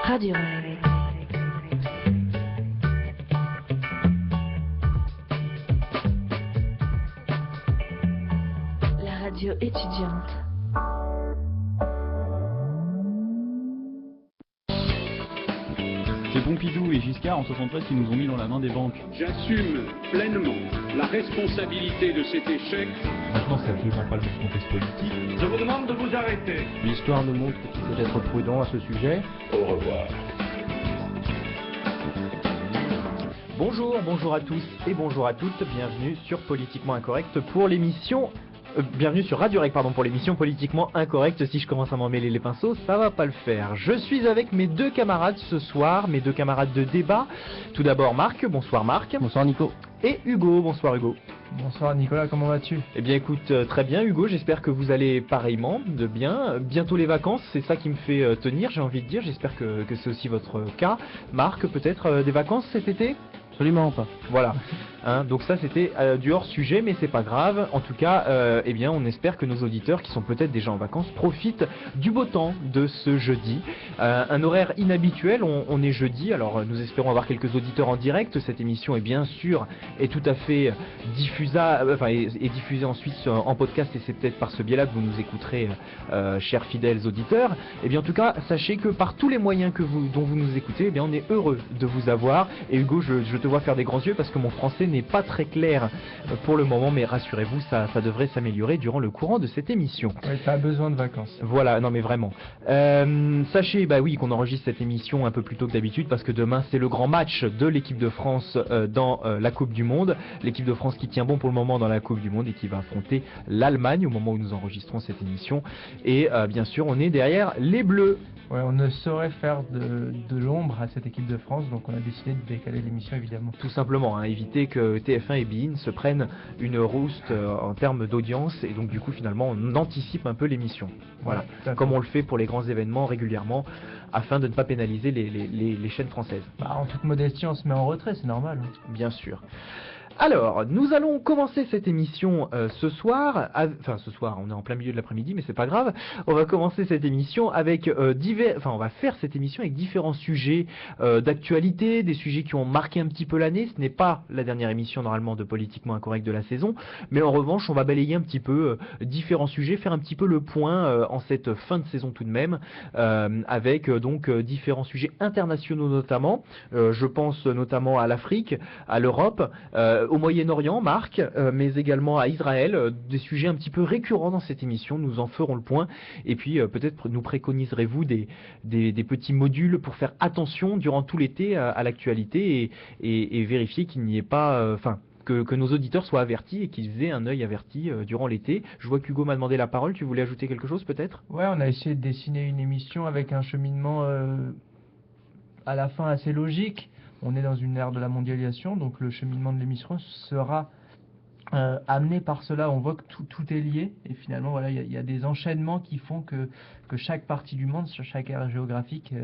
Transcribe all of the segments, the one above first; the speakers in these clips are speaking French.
Radio Rêve. La radio étudiante. C'est Pompidou et Giscard en 73 qui nous ont mis dans la main des banques. J'assume pleinement la responsabilité de cet échec. Maintenant, c'est absolument pas le même contexte politique. Je vous demande de vous arrêter. L'histoire nous montre qu'il faut être prudent à ce sujet. Au revoir. Bonjour à tous et bonjour à toutes, bienvenue sur Politiquement Incorrect pour l'émission... bienvenue sur Radio Rec, pour l'émission Politiquement Incorrect. Si je commence à m'en mêler les pinceaux, ça va pas le faire. Je suis avec mes deux camarades ce soir, mes deux camarades de débat. Tout d'abord Marc, bonsoir Marc. Bonsoir Nico. Et Hugo, bonsoir Hugo. Bonsoir Nicolas, comment vas-tu? Eh bien écoute, très bien Hugo, j'espère que vous allez pareillement, de bien. Bientôt les vacances, c'est ça qui me fait tenir, j'ai envie de dire. J'espère que c'est aussi votre cas. Marc, peut-être des vacances cet été? Absolument pas. Voilà. Donc ça c'était du hors sujet, mais c'est pas grave. En tout cas, eh bien on espère que nos auditeurs qui sont peut-être déjà en vacances profitent du beau temps de ce jeudi. Un horaire inhabituel, on est jeudi, alors nous espérons avoir quelques auditeurs en direct. Cette émission est bien sûr est tout à fait diffusable, est diffusée ensuite en podcast, et c'est peut-être par ce biais-là que vous nous écouterez, chers fidèles auditeurs. Et bien en tout cas, sachez que par tous les moyens dont vous nous écoutez, eh bien on est heureux de vous avoir. Et Hugo, je te vois faire des grands yeux parce que mon français n'est pas très clair pour le moment, mais rassurez-vous, ça devrait s'améliorer durant le courant de cette émission. Oui, t'as besoin de vacances. Voilà, non mais vraiment. Sachez, oui, qu'on enregistre cette émission un peu plus tôt que d'habitude parce que demain c'est le grand match de l'équipe de France dans la Coupe du Monde. L'équipe de France qui tient bon pour le moment dans la Coupe du Monde et qui va affronter l'Allemagne au moment où nous enregistrons cette émission. Et bien sûr, on est derrière les Bleus. Ouais, on ne saurait faire de l'ombre à cette équipe de France, donc on a décidé de décaler l'émission évidemment. Tout simplement, éviter que TF1 et beIN se prennent une rouste en termes d'audience, et donc du coup finalement on anticipe un peu l'émission. Voilà, comme on le fait pour les grands événements régulièrement, afin de ne pas pénaliser les chaînes françaises. En toute modestie, on se met en retrait, c'est normal. Bien sûr. Alors, nous allons commencer cette émission ce soir, ce soir, on est en plein milieu de l'après-midi, mais c'est pas grave. On va commencer cette émission avec on va faire cette émission avec différents sujets d'actualité, des sujets qui ont marqué un petit peu l'année. Ce n'est pas la dernière émission normalement de Politiquement Incorrect de la saison, mais en revanche, on va balayer un petit peu différents sujets, faire un petit peu le point en cette fin de saison tout de même, avec différents sujets internationaux notamment. Je pense notamment à l'Afrique, à l'Europe, au Moyen-Orient, Marc, mais également à Israël, des sujets un petit peu récurrents dans cette émission. Nous en ferons le point, et puis peut-être nous préconiserez-vous des petits modules pour faire attention durant tout l'été à l'actualité et vérifier qu'il n'y ait pas... que nos auditeurs soient avertis et qu'ils aient un œil averti durant l'été. Je vois qu'Hugo m'a demandé la parole, tu voulais ajouter quelque chose peut-être? Ouais, on a essayé de dessiner une émission avec un cheminement à la fin assez logique. On est dans une ère de la mondialisation, donc le cheminement de l'émission sera amené par cela. On voit que tout est lié, et finalement voilà, il y a des enchaînements qui font que chaque partie du monde, sur chaque ère géographique,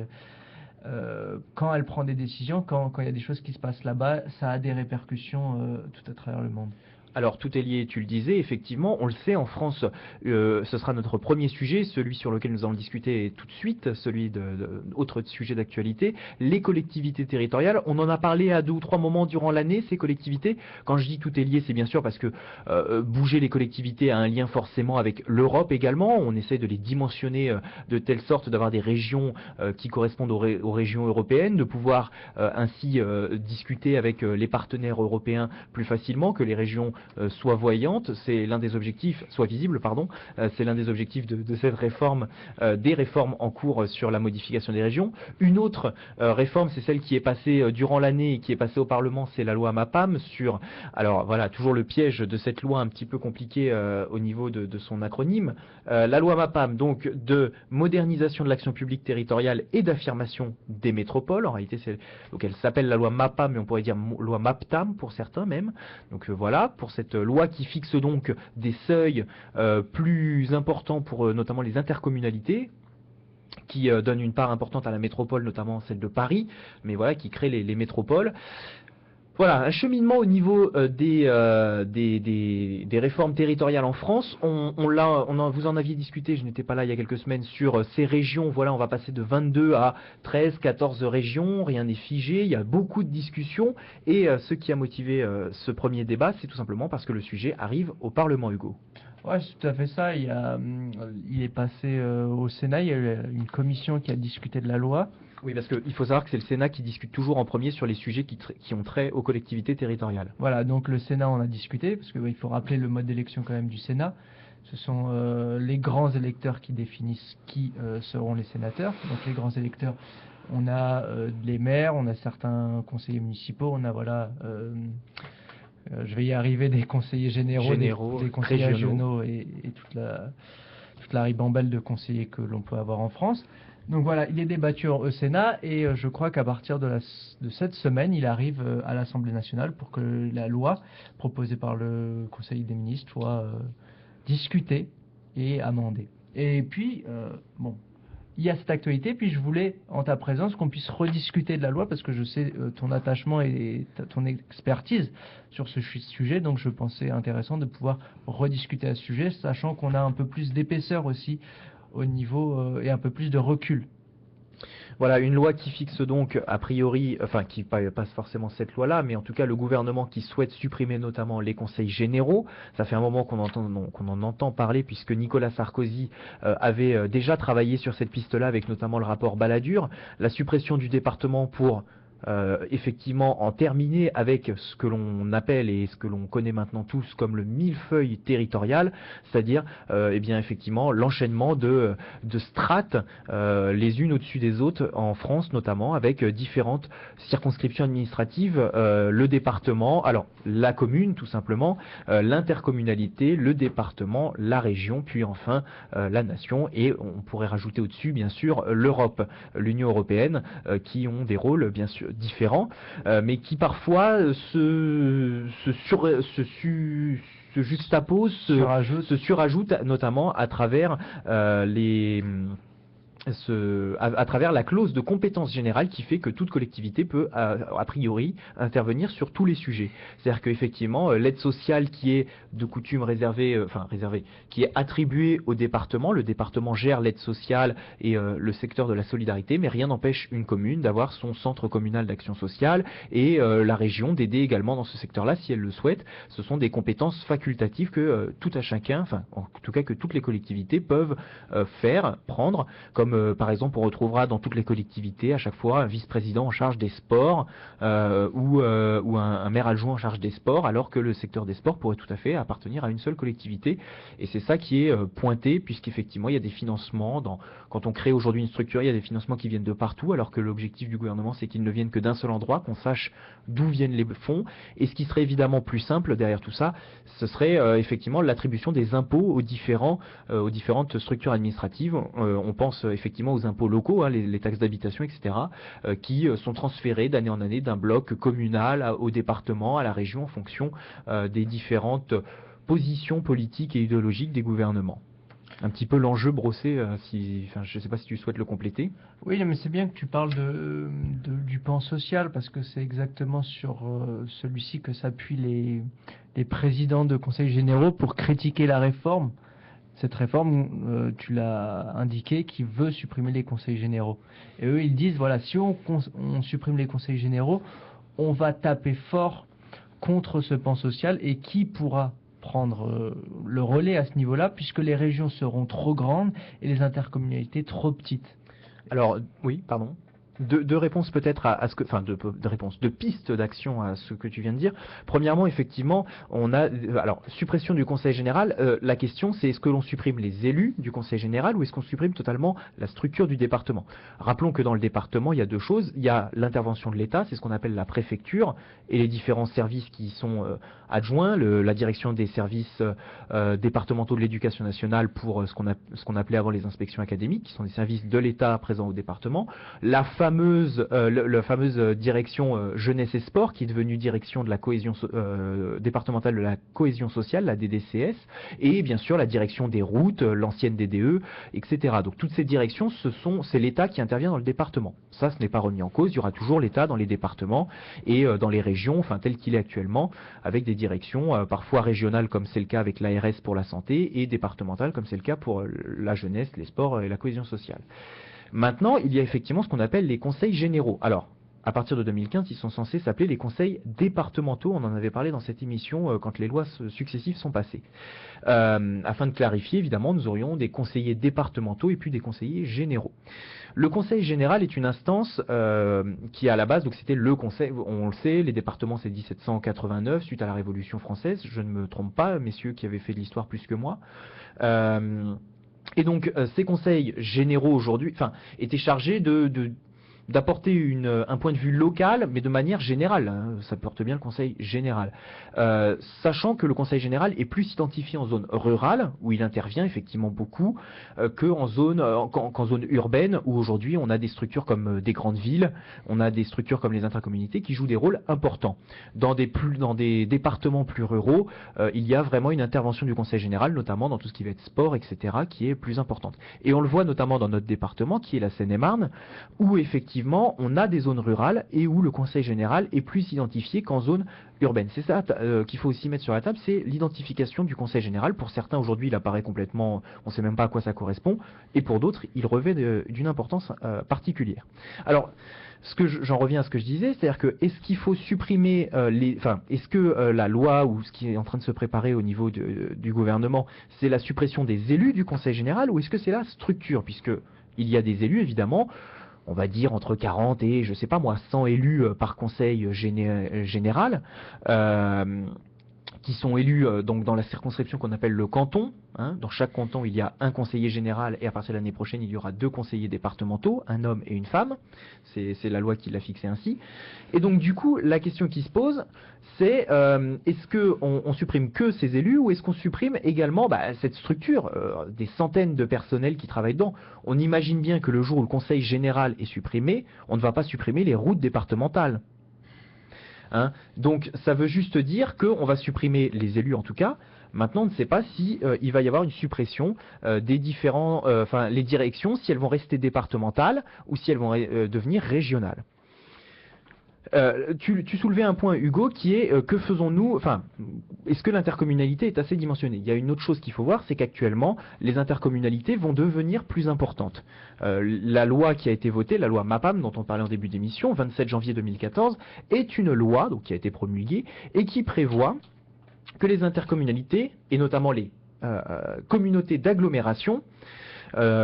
quand elle prend des décisions, quand il y a des choses qui se passent là-bas, ça a des répercussions tout à travers le monde. Alors tout est lié, tu le disais, effectivement, on le sait, en France, ce sera notre premier sujet, celui sur lequel nous allons discuter tout de suite, celui autre sujet d'actualité, les collectivités territoriales. On en a parlé à 2 ou 3 moments durant l'année, ces collectivités. Quand je dis tout est lié, c'est bien sûr parce que bouger les collectivités a un lien forcément avec l'Europe également. On essaie de les dimensionner de telle sorte d'avoir des régions qui correspondent aux régions européennes, de pouvoir ainsi discuter avec les partenaires européens plus facilement, que les régions soit voyante, c'est l'un des objectifs, soit visible, pardon, c'est l'un des objectifs de cette réforme, des réformes en cours sur la modification des régions. Une autre réforme, c'est celle qui est passée durant l'année et qui est passée au Parlement, c'est la loi MAPAM sur, alors voilà, toujours le piège de cette loi un petit peu compliquée au niveau de son acronyme, la loi MAPAM, donc de modernisation de l'action publique territoriale et d'affirmation des métropoles. En réalité, donc elle s'appelle la loi MAPAM, mais on pourrait dire loi MAPTAM pour certains même. Donc voilà, pour cette loi qui fixe donc des seuils plus importants pour notamment les intercommunalités, qui donne une part importante à la métropole, notamment celle de Paris, mais voilà, qui crée les métropoles. Voilà, un cheminement au niveau des réformes territoriales en France. Vous en aviez discuté, je n'étais pas là il y a quelques semaines, sur ces régions. Voilà, on va passer de 22 à 13, 14 régions, rien n'est figé, il y a beaucoup de discussions. Et ce qui a motivé ce premier débat, c'est tout simplement parce que le sujet arrive au Parlement, Hugo. Ouais, c'est tout à fait ça. Il est passé au Sénat, il y a eu une commission qui a discuté de la loi. Oui, parce qu'il faut savoir que c'est le Sénat qui discute toujours en premier sur les sujets qui ont trait aux collectivités territoriales. Voilà, donc le Sénat en a discuté, parce qu'il faut rappeler le mode d'élection quand même du Sénat. Ce sont les grands électeurs qui définissent qui seront les sénateurs. Donc les grands électeurs, on a les maires, on a certains conseillers municipaux, on a je vais y arriver, des conseillers généraux, des conseillers régionaux et toute la ribambelle de conseillers que l'on peut avoir en France. Donc voilà, il est débattu au Sénat et je crois qu'à partir de cette semaine, il arrive à l'Assemblée nationale pour que la loi proposée par le Conseil des ministres soit discutée et amendée. Et puis, il y a cette actualité, puis je voulais, en ta présence, qu'on puisse rediscuter de la loi, parce que je sais ton attachement et ton expertise sur ce sujet, donc je pensais intéressant de pouvoir rediscuter à ce sujet, sachant qu'on a un peu plus d'épaisseur aussi au niveau et un peu plus de recul. Voilà, une loi qui fixe donc, a priori, enfin qui passe forcément cette loi-là, mais en tout cas le gouvernement qui souhaite supprimer notamment les conseils généraux. Ça fait un moment qu'on en entend parler, puisque Nicolas Sarkozy avait déjà travaillé sur cette piste-là, avec notamment le rapport Balladur. La suppression du département pour effectivement en terminer avec ce que l'on appelle et ce que l'on connaît maintenant tous comme le millefeuille territorial, c'est-à-dire eh bien effectivement l'enchaînement de strates les unes au-dessus des autres en France, notamment avec différentes circonscriptions administratives, le département, alors la commune tout simplement, l'intercommunalité, le département, la région, puis enfin la nation, et on pourrait rajouter au-dessus bien sûr l'Europe, l'Union européenne, qui ont des rôles bien sûr différents, mais qui parfois se juxtaposent, se surajoutent, notamment à travers à travers la clause de compétence générale qui fait que toute collectivité peut a priori intervenir sur tous les sujets. C'est-à-dire qu'effectivement l'aide sociale qui est de coutume réservée, qui est attribuée au département, le département gère l'aide sociale et le secteur de la solidarité, mais rien n'empêche une commune d'avoir son centre communal d'action sociale et la région d'aider également dans ce secteur-là si elle le souhaite. Ce sont des compétences facultatives que tout à chacun, enfin en tout cas que toutes les collectivités peuvent prendre, comme par exemple on retrouvera dans toutes les collectivités à chaque fois un vice-président en charge des sports ou un maire adjoint en charge des sports, alors que le secteur des sports pourrait tout à fait appartenir à une seule collectivité. Et c'est ça qui est pointé, puisqu'effectivement il y a des financements, quand on crée aujourd'hui une structure, il y a des financements qui viennent de partout, alors que l'objectif du gouvernement c'est qu'ils ne viennent que d'un seul endroit, qu'on sache d'où viennent les fonds. Et ce qui serait évidemment plus simple derrière tout ça, ce serait effectivement l'attribution des impôts aux différentes structures administratives. On pense effectivement aux impôts locaux, les taxes d'habitation, etc., qui sont transférés d'année en année d'un bloc communal au département, à la région, en fonction des différentes positions politiques et idéologiques des gouvernements. Un petit peu l'enjeu brossé, je ne sais pas si tu souhaites le compléter. Oui, mais c'est bien que tu parles du pan social, parce que c'est exactement sur celui-ci que s'appuient les présidents de conseils généraux pour critiquer la réforme. Cette réforme, tu l'as indiqué, qui veut supprimer les conseils généraux. Et eux, ils disent, voilà, si on supprime les conseils généraux, on va taper fort contre ce pan social, et qui pourra prendre le relais à ce niveau-là, puisque les régions seront trop grandes et les intercommunalités trop petites. Alors, oui, pardon. Deux réponses peut-être à ce que, enfin deux pistes d'action à ce que tu viens de dire. Premièrement, effectivement, on a suppression du Conseil général. La question c'est, est-ce que l'on supprime les élus du Conseil général ou est-ce qu'on supprime totalement la structure du département? Rappelons que dans le département il y a deux choses. Il y a l'intervention de l'État, c'est ce qu'on appelle la préfecture, et les différents services qui sont adjoints, la direction des services départementaux de l'éducation nationale pour ce qu'on appelait avant les inspections académiques, qui sont des services de l'État présents au département. La la fameuse direction jeunesse et sport qui est devenue direction de la cohésion départementale de la cohésion sociale, la DDCS, et bien sûr la direction des routes, l'ancienne DDE, etc. Donc toutes ces directions, c'est l'État qui intervient dans le département. Ça, ce n'est pas remis en cause. Il y aura toujours l'État dans les départements et dans les régions, enfin tel qu'il est actuellement, avec des directions parfois régionales comme c'est le cas avec l'ARS pour la santé et départementales comme c'est le cas pour la jeunesse, les sports et la cohésion sociale. Maintenant, il y a effectivement ce qu'on appelle les conseils généraux. Alors, à partir de 2015, ils sont censés s'appeler les conseils départementaux. On en avait parlé dans cette émission quand les lois successives sont passées. Afin de clarifier, évidemment, nous aurions des conseillers départementaux et puis des conseillers généraux. Le conseil général est une instance qui, à la base, donc c'était le conseil, on le sait, les départements c'est 1789, suite à la Révolution française, je ne me trompe pas, messieurs qui avaient fait de l'histoire plus que moi. Et donc, ces conseils généraux aujourd'hui, étaient chargés d'apporter un point de vue local, mais de manière générale. Hein, ça porte bien le conseil général. Sachant que le conseil général est plus identifié en zone rurale, où il intervient effectivement beaucoup, qu'en zone urbaine, où aujourd'hui on a des structures comme des grandes villes, on a des structures comme les intercommunalités qui jouent des rôles importants. Dans des départements plus ruraux, il y a vraiment une intervention du conseil général, notamment dans tout ce qui va être sport, etc., qui est plus importante. Et on le voit notamment dans notre département, qui est la Seine-et-Marne, où effectivement on a des zones rurales et où le conseil général est plus identifié qu'en zone urbaine. C'est ça qu'il faut aussi mettre sur la table, c'est l'identification du conseil général. Pour certains aujourd'hui il apparaît complètement, on ne sait même pas à quoi ça correspond, et pour d'autres il revêt d'une importance particulière. Alors, j'en reviens à ce que je disais, c'est-à-dire que est-ce qu'il faut supprimer est-ce que la loi ou ce qui est en train de se préparer au niveau du gouvernement, c'est la suppression des élus du conseil général, ou est-ce que c'est la structure, puisque il y a des élus évidemment, on va dire entre 40 et, je sais pas moi, 100 élus par conseil général, qui sont élus donc dans la circonscription qu'on appelle le canton. Hein. Dans chaque canton, il y a un conseiller général et à partir de l'année prochaine, il y aura 2 conseillers départementaux, un homme et une femme. C'est la loi qui l'a fixé ainsi. Et donc du coup, la question qui se pose, c'est est-ce qu'on supprime que ces élus ou est-ce qu'on supprime également cette structure, des centaines de personnels qui travaillent dedans. On imagine bien que le jour où le conseil général est supprimé, on ne va pas supprimer les routes départementales. Hein. Donc ça veut juste dire qu'on va supprimer les élus en tout cas. Maintenant on ne sait pas si il va y avoir une suppression des différents, les directions, si elles vont rester départementales ou si elles vont devenir régionales. Tu soulevais un point, Hugo, qui est que faisons-nous, est-ce que l'intercommunalité est assez dimensionnée? Il y a une autre chose qu'il faut voir, c'est qu'actuellement, les intercommunalités vont devenir plus importantes. La loi qui a été votée, la loi MAPAM, dont on parlait en début d'émission, 27 janvier 2014, est une loi donc, qui a été promulguée et qui prévoit que les intercommunalités, et notamment les communautés d'agglomération,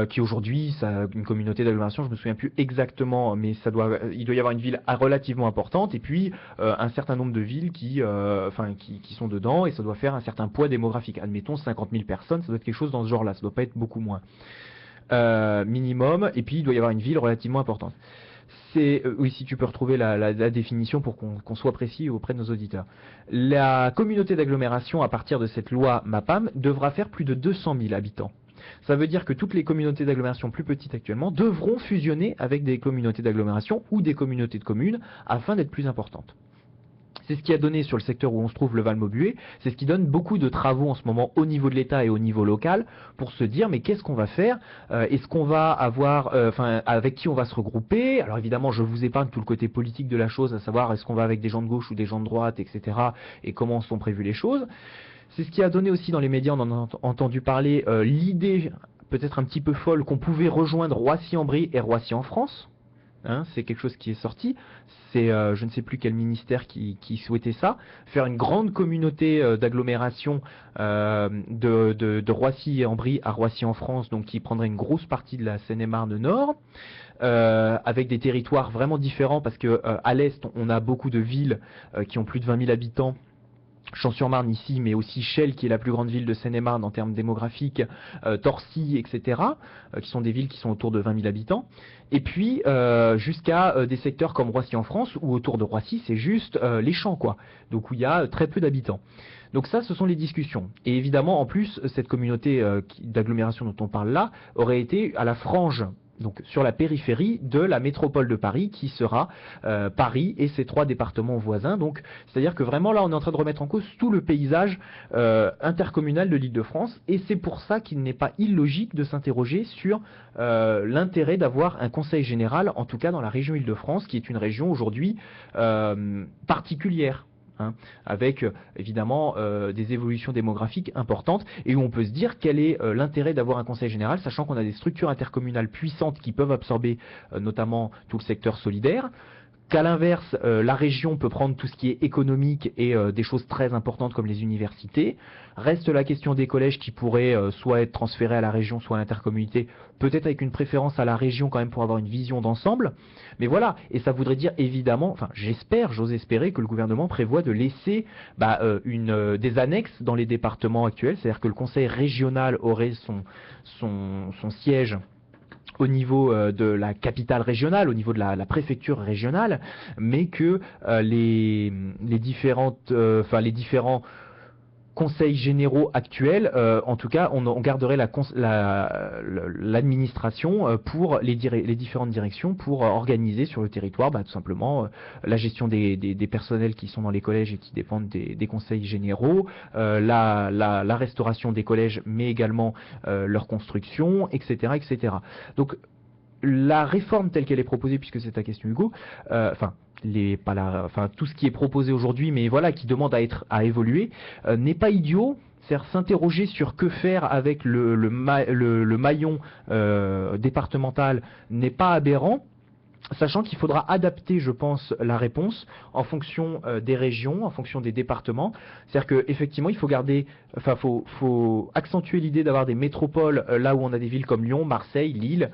qui aujourd'hui, une communauté d'agglomération, je me souviens plus exactement, mais il doit y avoir une ville relativement importante, et puis un certain nombre de villes qui sont dedans, et ça doit faire un certain poids démographique. Admettons 50 000 personnes, ça doit être quelque chose dans ce genre-là, ça doit pas être beaucoup moins. Minimum, et puis il doit y avoir une ville relativement importante. Oui, si tu peux retrouver la définition pour qu'on soit précis auprès de nos auditeurs. La communauté d'agglomération, à partir de cette loi MAPAM, devra faire plus de 200 000 habitants. Ça veut dire que toutes les communautés d'agglomération plus petites actuellement devront fusionner avec des communautés d'agglomération ou des communautés de communes afin d'être plus importantes. C'est ce qui a donné sur le secteur où on se trouve le Val-Maubuée, c'est ce qui donne beaucoup de travaux en ce moment au niveau de l'État et au niveau local pour se dire mais qu'est-ce qu'on va faire, est-ce qu'on va avoir, avec qui on va se regrouper. Alors évidemment je vous épargne tout le côté politique de la chose, à savoir est-ce qu'on va avec des gens de gauche ou des gens de droite, etc. et comment sont prévues les choses. C'est ce qui a donné aussi dans les médias, on en a entendu parler, l'idée peut-être un petit peu folle qu'on pouvait rejoindre Roissy-en-Brie et Roissy en France. Hein, c'est quelque chose qui est sorti. C'est je ne sais plus quel ministère qui souhaitait ça, faire une grande communauté d'agglomération de Roissy-en-Brie à Roissy en France, donc qui prendrait une grosse partie de la Seine-et-Marne Nord. Avec des territoires vraiment différents parce que à l'est on a beaucoup de villes qui ont plus de 20 000 habitants. Champs-sur-Marne ici, mais aussi Chelles, qui est la plus grande ville de Seine-et-Marne en termes démographiques, Torcy, etc., qui sont des villes qui sont autour de 20 000 habitants. Et puis, jusqu'à des secteurs comme Roissy en France, où autour de Roissy, c'est juste les champs, quoi. Donc, où il y a très peu d'habitants. Donc ça, ce sont les discussions. Et évidemment, en plus, cette communauté d'agglomération dont on parle là, aurait été à la frange donc sur la périphérie de la métropole de Paris, qui sera Paris et ses 3 départements voisins. Donc, c'est-à-dire que vraiment là, on est en train de remettre en cause tout le paysage intercommunal de l'Île-de-France, et c'est pour ça qu'il n'est pas illogique de s'interroger sur l'intérêt d'avoir un conseil général, en tout cas dans la région Île-de-France, qui est une région aujourd'hui particulière. Avec évidemment des évolutions démographiques importantes, et où on peut se dire quel est l'intérêt d'avoir un conseil général, sachant qu'on a des structures intercommunales puissantes qui peuvent absorber notamment tout le secteur solidaire, qu'à l'inverse, la région peut prendre tout ce qui est économique et des choses très importantes comme les universités. Reste la question des collèges qui pourraient soit être transférés à la région, soit à l'intercommunalité, peut-être avec une préférence à la région quand même pour avoir une vision d'ensemble. Mais voilà, et ça voudrait dire évidemment, enfin j'ose espérer que le gouvernement prévoit de laisser des annexes dans les départements actuels, c'est-à-dire que le conseil régional aurait son siège au niveau de la capitale régionale, au niveau de la préfecture régionale, mais que les différents conseils généraux actuels, en tout cas, on garderait l'administration pour les différentes directions pour organiser sur le territoire tout simplement la gestion des personnels qui sont dans les collèges et qui dépendent des conseils généraux, la restauration des collèges, mais également leur construction, etc., etc. Donc, la réforme telle qu'elle est proposée, puisque c'est ta question Hugo, tout ce qui est proposé aujourd'hui, mais voilà, qui demande à évoluer, n'est pas idiot. C'est-à-dire s'interroger sur que faire avec le maillon départemental n'est pas aberrant, sachant qu'il faudra adapter, je pense, la réponse en fonction des régions, en fonction des départements. C'est-à-dire qu'effectivement, il faut accentuer l'idée d'avoir des métropoles là où on a des villes comme Lyon, Marseille, Lille,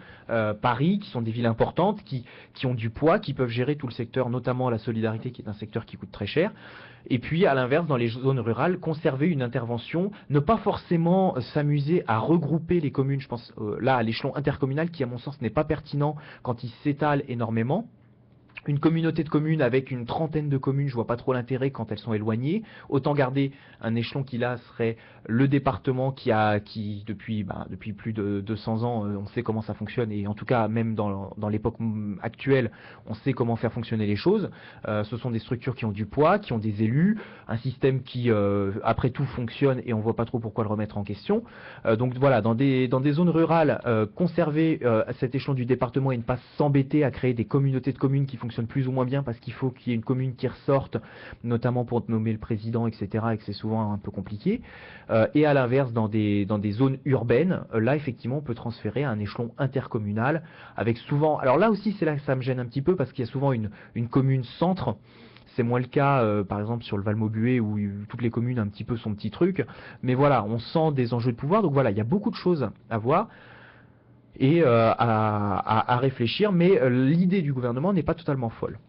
Paris, qui sont des villes importantes, qui ont du poids, qui peuvent gérer tout le secteur, notamment la solidarité, qui est un secteur qui coûte très cher. Et puis, à l'inverse, dans les zones rurales, conserver une intervention, ne pas forcément s'amuser à regrouper les communes. Je pense là à l'échelon intercommunal, qui, à mon sens, n'est pas pertinent quand il s'étale énormément. Une communauté de communes avec une trentaine de communes, je vois pas trop l'intérêt quand elles sont éloignées. Autant garder un échelon qui là serait le département qui depuis plus de 200 ans, on sait comment ça fonctionne, et en tout cas même dans l'époque actuelle, on sait comment faire fonctionner les choses. Ce sont des structures qui ont du poids, qui ont des élus, un système qui après tout fonctionne, et on voit pas trop pourquoi le remettre en question. Donc voilà, dans des zones rurales, conserver cet échelon du département et ne pas s'embêter à créer des communautés de communes qui fonctionnent plus ou moins bien, parce qu'il faut qu'il y ait une commune qui ressorte, notamment pour nommer le président, etc., et que c'est souvent un peu compliqué. Et à l'inverse, dans des zones urbaines, là effectivement on peut transférer à un échelon intercommunal, avec souvent, alors là aussi c'est là que ça me gêne un petit peu, parce qu'il y a souvent une commune centre. C'est moins le cas, par exemple, sur le Val-Maubuée, où toutes les communes ont un petit peu son petit truc. Mais voilà, on sent des enjeux de pouvoir. Donc voilà, il y a beaucoup de choses à voir et à réfléchir, mais l'idée du gouvernement n'est pas totalement folle.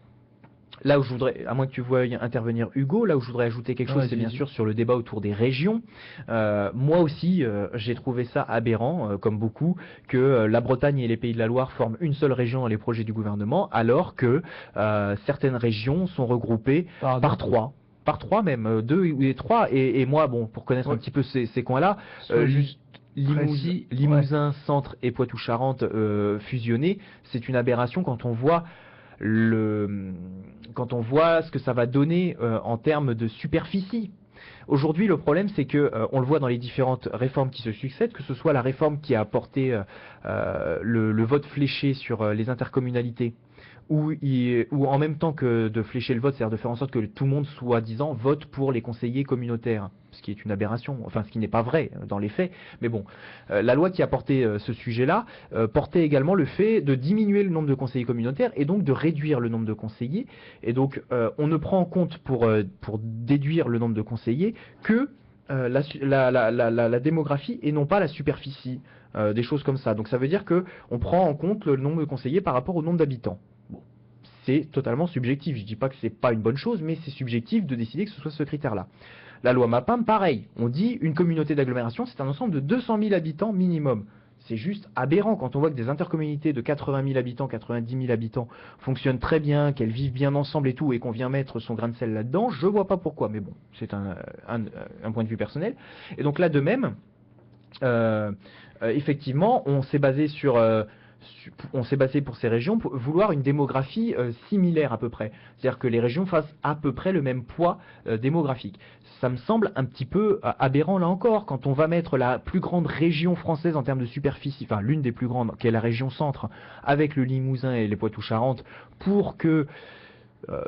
Là où je voudrais, à moins que tu veuilles intervenir Hugo, là où je voudrais ajouter quelque chose, c'est bien sûr sur le débat autour des régions. Moi aussi, j'ai trouvé ça aberrant, comme beaucoup, que la Bretagne et les Pays de la Loire forment une seule région dans les projets du gouvernement, alors que certaines régions sont regroupées par trois. Par trois même, 2 ou 3. Et moi, bon, pour connaître un petit peu ces coins-là, juste Limousin, Centre et Poitou-Charentes fusionnés, c'est une aberration quand on voit ce que ça va donner en termes de superficie. Aujourd'hui, le problème, c'est que on le voit dans les différentes réformes qui se succèdent, que ce soit la réforme qui a apporté le vote fléché sur les intercommunalités, ou en même temps que de flécher le vote, c'est-à-dire de faire en sorte que tout le monde, soi-disant, vote pour les conseillers communautaires, ce qui est une aberration, enfin ce qui n'est pas vrai dans les faits, mais bon. La loi qui a porté ce sujet-là portait également le fait de diminuer le nombre de conseillers communautaires et donc de réduire le nombre de conseillers, et donc on ne prend en compte pour déduire le nombre de conseillers que la démographie et non pas la superficie, des choses comme ça. Donc ça veut dire que on prend en compte le nombre de conseillers par rapport au nombre d'habitants. Bon, c'est totalement subjectif. Je dis pas que c'est pas une bonne chose, mais c'est subjectif de décider que ce soit ce critère-là. La loi MAPAM, pareil. On dit une communauté d'agglomération, c'est un ensemble de 200 000 habitants minimum. C'est juste aberrant quand on voit que des intercommunautés de 80 000 habitants, 90 000 habitants fonctionnent très bien, qu'elles vivent bien ensemble et tout, et qu'on vient mettre son grain de sel là-dedans. Je vois pas pourquoi, mais bon, c'est un point de vue personnel. Et donc là, de même, effectivement, on s'est basé sur on s'est basé pour ces régions pour vouloir une démographie similaire à peu près. C'est-à-dire que les régions fassent à peu près le même poids démographique. Ça me semble un petit peu aberrant là encore, quand on va mettre la plus grande région française en termes de superficie, enfin l'une des plus grandes, qui est la région centre, avec le Limousin et les Poitou-Charentes, pour que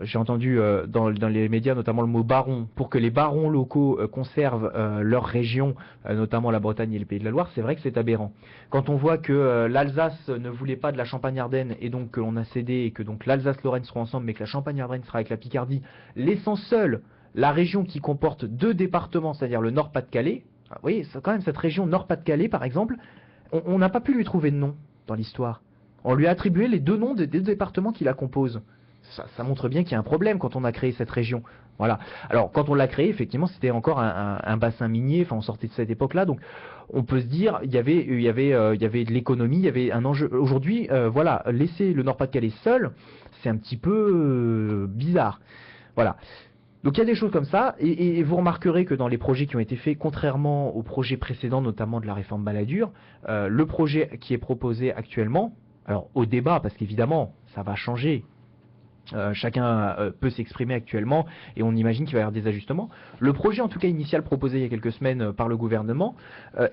j'ai entendu dans les médias notamment le mot baron, pour que les barons locaux conservent leur région, notamment la Bretagne et le Pays de la Loire, c'est vrai que c'est aberrant. Quand on voit que l'Alsace ne voulait pas de la Champagne-Ardenne et donc qu'on a cédé et que donc l'Alsace-Lorraine seront ensemble mais que la Champagne-Ardenne sera avec la Picardie, laissant seule la région qui comporte 2 départements, c'est-à-dire le Nord-Pas-de-Calais, vous voyez, c'est quand même cette région Nord-Pas-de-Calais par exemple, on n'a pas pu lui trouver de nom dans l'histoire. On lui a attribué les 2 noms des départements qui la composent. Ça montre bien qu'il y a un problème quand on a créé cette région. Voilà. Alors, quand on l'a créé, effectivement, c'était encore un bassin minier. Enfin, on sortait de cette époque-là. Donc, on peut se dire, il y avait de l'économie, il y avait un enjeu. Aujourd'hui, voilà, laisser le Nord-Pas-de-Calais seul, c'est un petit peu bizarre. Voilà. Donc, il y a des choses comme ça. Et vous remarquerez que dans les projets qui ont été faits, contrairement aux projets précédents, notamment de la réforme Balladur, le projet qui est proposé actuellement, alors au débat, parce qu'évidemment, ça va changer. Chacun peut s'exprimer actuellement et on imagine qu'il va y avoir des ajustements. Le projet en tout cas initial proposé il y a quelques semaines par le gouvernement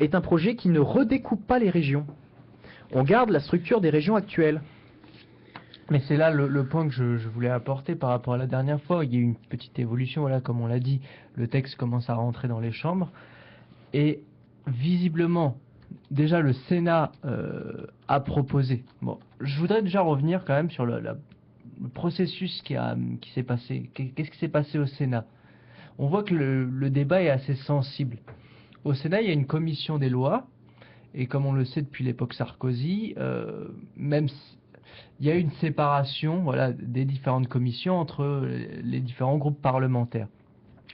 est un projet qui ne redécoupe pas les régions. On garde la structure des régions actuelles. Mais c'est là le point que je voulais apporter par rapport à la dernière fois. Il y a eu une petite évolution, voilà, comme on l'a dit, le texte commence à rentrer dans les chambres et visiblement déjà le Sénat a proposé. Bon, je voudrais déjà revenir quand même sur le processus qui s'est passé. Qu'est-ce qui s'est passé au Sénat? On voit que le débat est assez sensible. Au Sénat, il y a une commission des lois, et comme on le sait depuis l'époque Sarkozy, même si, il y a une séparation, voilà, des différentes commissions entre les différents groupes parlementaires.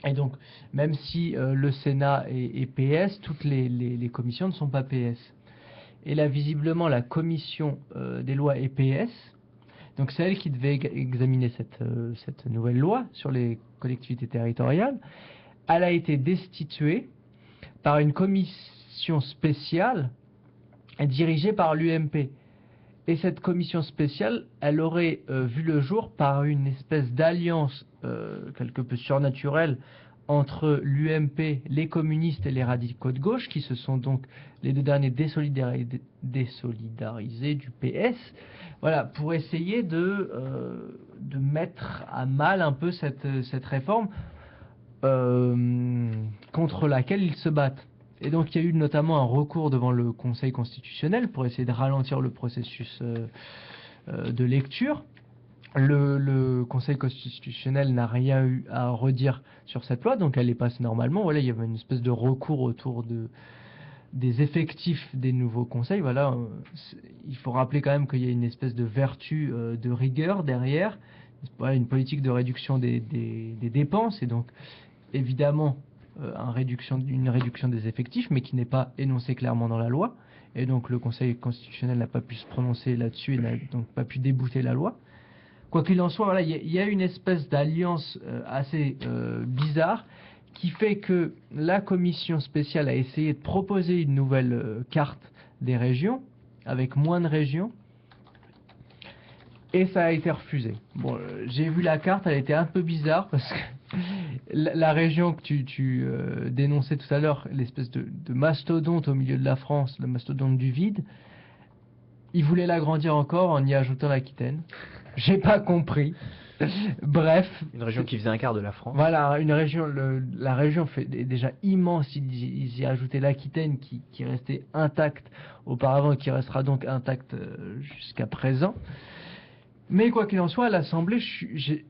Et donc, même si le Sénat est PS, toutes les commissions ne sont pas PS. Et là, visiblement, la commission des lois est PS. Donc c'est elle qui devait examiner cette nouvelle loi sur les collectivités territoriales. Elle a été destituée par une commission spéciale dirigée par l'UMP. Et cette commission spéciale, elle aurait vu le jour par une espèce d'alliance quelque peu surnaturelle entre l'UMP, les communistes et les radicaux de gauche, qui se sont donc les 2 derniers désolidarisés du PS, voilà, pour essayer de mettre à mal un peu cette réforme contre laquelle ils se battent. Et donc il y a eu notamment un recours devant le Conseil constitutionnel pour essayer de ralentir le processus de lecture. Le Conseil constitutionnel n'a rien eu à redire sur cette loi, donc elle est passée normalement. Voilà, il y avait une espèce de recours autour des effectifs des nouveaux conseils. Voilà, il faut rappeler quand même qu'il y a une espèce de vertu de rigueur derrière, voilà, une politique de réduction des dépenses, et donc évidemment une réduction des effectifs, mais qui n'est pas énoncée clairement dans la loi. Et donc le Conseil constitutionnel n'a pas pu se prononcer là-dessus et n'a donc pas pu débouter la loi. Quoi qu'il en soit, voilà, il y a une espèce d'alliance assez bizarre qui fait que la commission spéciale a essayé de proposer une nouvelle carte des régions, avec moins de régions, et ça a été refusé. Bon, j'ai vu la carte, elle était un peu bizarre, parce que la région que tu dénonçais tout à l'heure, l'espèce de mastodonte au milieu de la France, le mastodonte du vide, ils voulaient l'agrandir encore en y ajoutant l'Aquitaine. J'ai pas compris. Bref. Une région qui faisait un quart de la France. Voilà, une région, la région est déjà immense. Ils y ajoutaient l'Aquitaine qui restait intacte auparavant et qui restera donc intacte jusqu'à présent. Mais quoi qu'il en soit, à l'Assemblée, je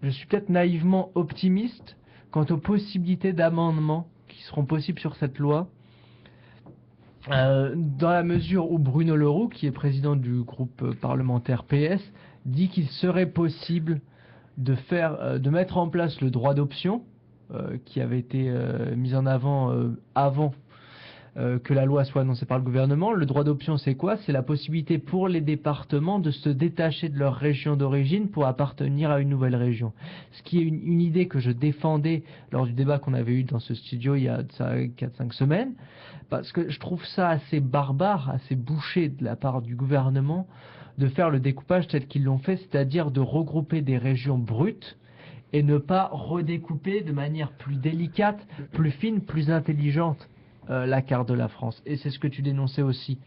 suis peut-être naïvement optimiste quant aux possibilités d'amendement qui seront possibles sur cette loi. Dans la mesure où Bruno Le Roux, qui est président du groupe parlementaire PS, dit qu'il serait possible de mettre en place le droit d'option qui avait été mis en avant avant que la loi soit annoncée par le gouvernement. Le droit d'option, c'est quoi? C'est la possibilité pour les départements de se détacher de leur région d'origine pour appartenir à une nouvelle région. Ce qui est une idée que je défendais lors du débat qu'on avait eu dans ce studio il y a 4-5 semaines, parce que je trouve ça assez barbare, assez bouché de la part du gouvernement de faire le découpage tel qu'ils l'ont fait, c'est-à-dire de regrouper des régions brutes et ne pas redécouper de manière plus délicate, plus fine, plus intelligente la carte de la France. Et c'est ce que tu dénonçais aussi.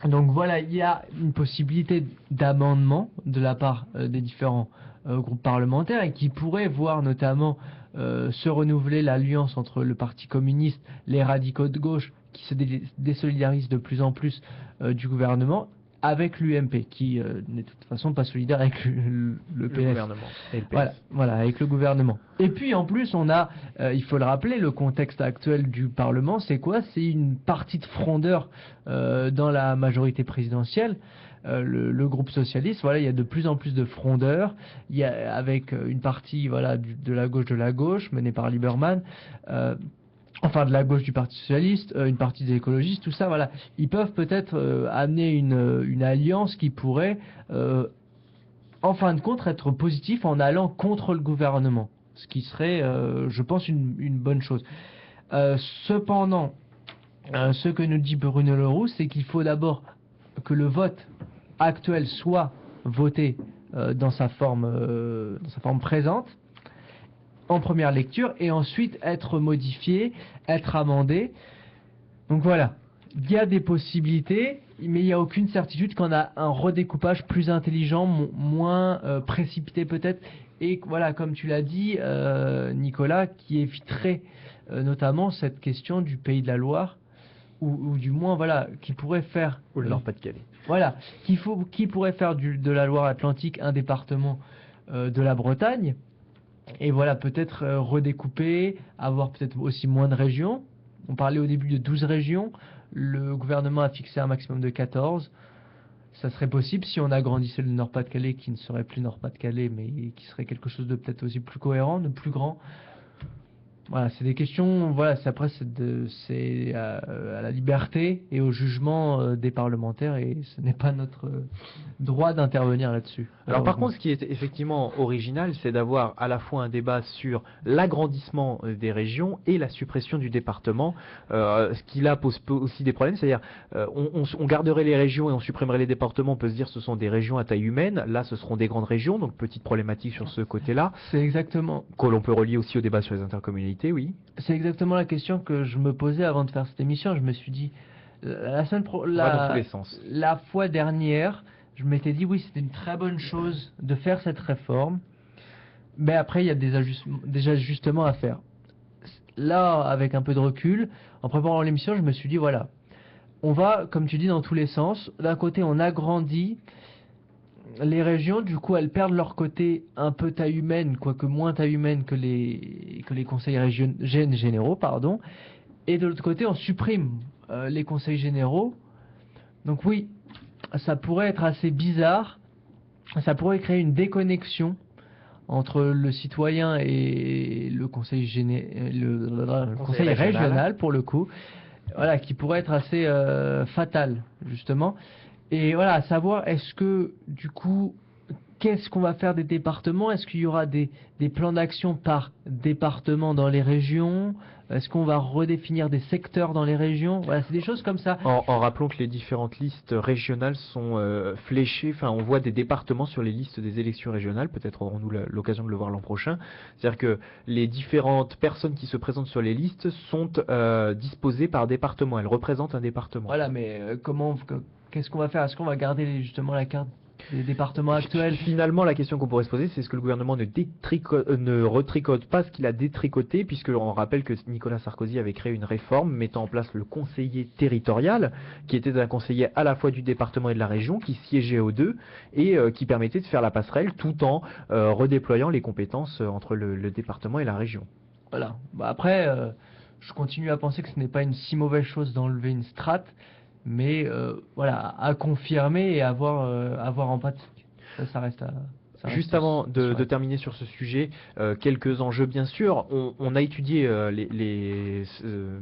Donc voilà, il y a une possibilité d'amendement de la part des différents groupes parlementaires et qui pourrait voir notamment se renouveler l'alliance entre le Parti communiste, les radicaux de gauche qui se désolidarisent de plus en plus du gouvernement, avec l'UMP, qui n'est de toute façon pas solidaire avec le PS. gouvernement. Et le PS. Voilà, avec le gouvernement. Et puis en plus, on a, il faut le rappeler, le contexte actuel du Parlement, c'est quoi? C'est une partie de frondeurs dans la majorité présidentielle. Le groupe socialiste, voilà, il y a de plus en plus de frondeurs. Il y a avec une partie, voilà, de la gauche, menée par Lieberman. Enfin, de la gauche du Parti socialiste, une partie des écologistes, tout ça, voilà. Ils peuvent peut-être amener une alliance qui pourrait, en fin de compte, être positif en allant contre le gouvernement. Ce qui serait, je pense, une bonne chose. Cependant, ce que nous dit Bruno Le Roux, c'est qu'il faut d'abord que le vote actuel soit voté dans sa forme présente, en première lecture, et ensuite être modifié, être amendé. Donc voilà, il y a des possibilités, mais il n'y a aucune certitude qu'on a un redécoupage plus intelligent, moins précipité peut-être, et voilà, comme tu l'as dit, Nicolas, qui éviterait notamment cette question du Pays de la Loire, ou du moins, voilà, qui pourrait faire... Ou le Nord-Pas-de-Calais. Voilà, qui pourrait faire de la Loire-Atlantique un département de la Bretagne. Et voilà, peut-être redécouper, avoir peut-être aussi moins de régions. On parlait au début de 12 régions. Le gouvernement a fixé un maximum de 14. Ça serait possible si on agrandissait le Nord-Pas-de-Calais, qui ne serait plus Nord-Pas-de-Calais, mais qui serait quelque chose de peut-être aussi plus cohérent, de plus grand. Voilà, c'est des questions, voilà, après c'est à la liberté et au jugement des parlementaires, et ce n'est pas notre droit d'intervenir là-dessus. Alors par contre, ce qui est effectivement original, c'est d'avoir à la fois un débat sur l'agrandissement des régions et la suppression du département, ce qui là pose aussi des problèmes, c'est-à-dire on garderait les régions et on supprimerait les départements, on peut se dire ce sont des régions à taille humaine, là ce seront des grandes régions, donc petite problématique sur ce côté-là. C'est exactement... Que l'on peut relier aussi au débat sur les intercommunalités. Oui. C'est exactement la question que je me posais avant de faire cette émission. Je me suis dit, la fois dernière, je m'étais dit oui, c'était une très bonne chose de faire cette réforme, mais après il y a des ajustements à faire. Là, avec un peu de recul, en préparant l'émission, je me suis dit voilà, on va, comme tu dis, dans tous les sens. D'un côté, on agrandit les régions, du coup, elles perdent leur côté un peu taille humaine, quoique moins taille humaine que les conseils généraux, pardon. Et de l'autre côté, on supprime les conseils généraux. Donc oui, ça pourrait être assez bizarre. Ça pourrait créer une déconnexion entre le citoyen et le conseil régional, pour le coup. Voilà, qui pourrait être assez fatal, justement. Et voilà, à savoir, est-ce que, du coup, qu'est-ce qu'on va faire des départements? Est-ce qu'il y aura des plans d'action par département dans les régions? Est-ce qu'on va redéfinir des secteurs dans les régions? Voilà, c'est des choses comme ça. En rappelant que les différentes listes régionales sont fléchées, enfin on voit des départements sur les listes des élections régionales, peut-être aurons-nous l'occasion de le voir l'an prochain. C'est-à-dire que les différentes personnes qui se présentent sur les listes sont disposées par département, elles représentent un département. Voilà, mais qu'est-ce qu'on va faire? Est-ce qu'on va garder justement la carte des départements actuels? Finalement, la question qu'on pourrait se poser, c'est est-ce que le gouvernement ne retricote pas ce qu'il a détricoté, puisque on rappelle que Nicolas Sarkozy avait créé une réforme mettant en place le conseiller territorial, qui était un conseiller à la fois du département et de la région, qui siégeait aux deux, et qui permettait de faire la passerelle tout en redéployant les compétences entre le département et la région. Voilà. Bah après, je continue à penser que ce n'est pas une si mauvaise chose d'enlever une strate, mais voilà, à confirmer et à voir en pratique. Ça reste à... Juste avant de terminer sur ce sujet, quelques enjeux bien sûr. On a étudié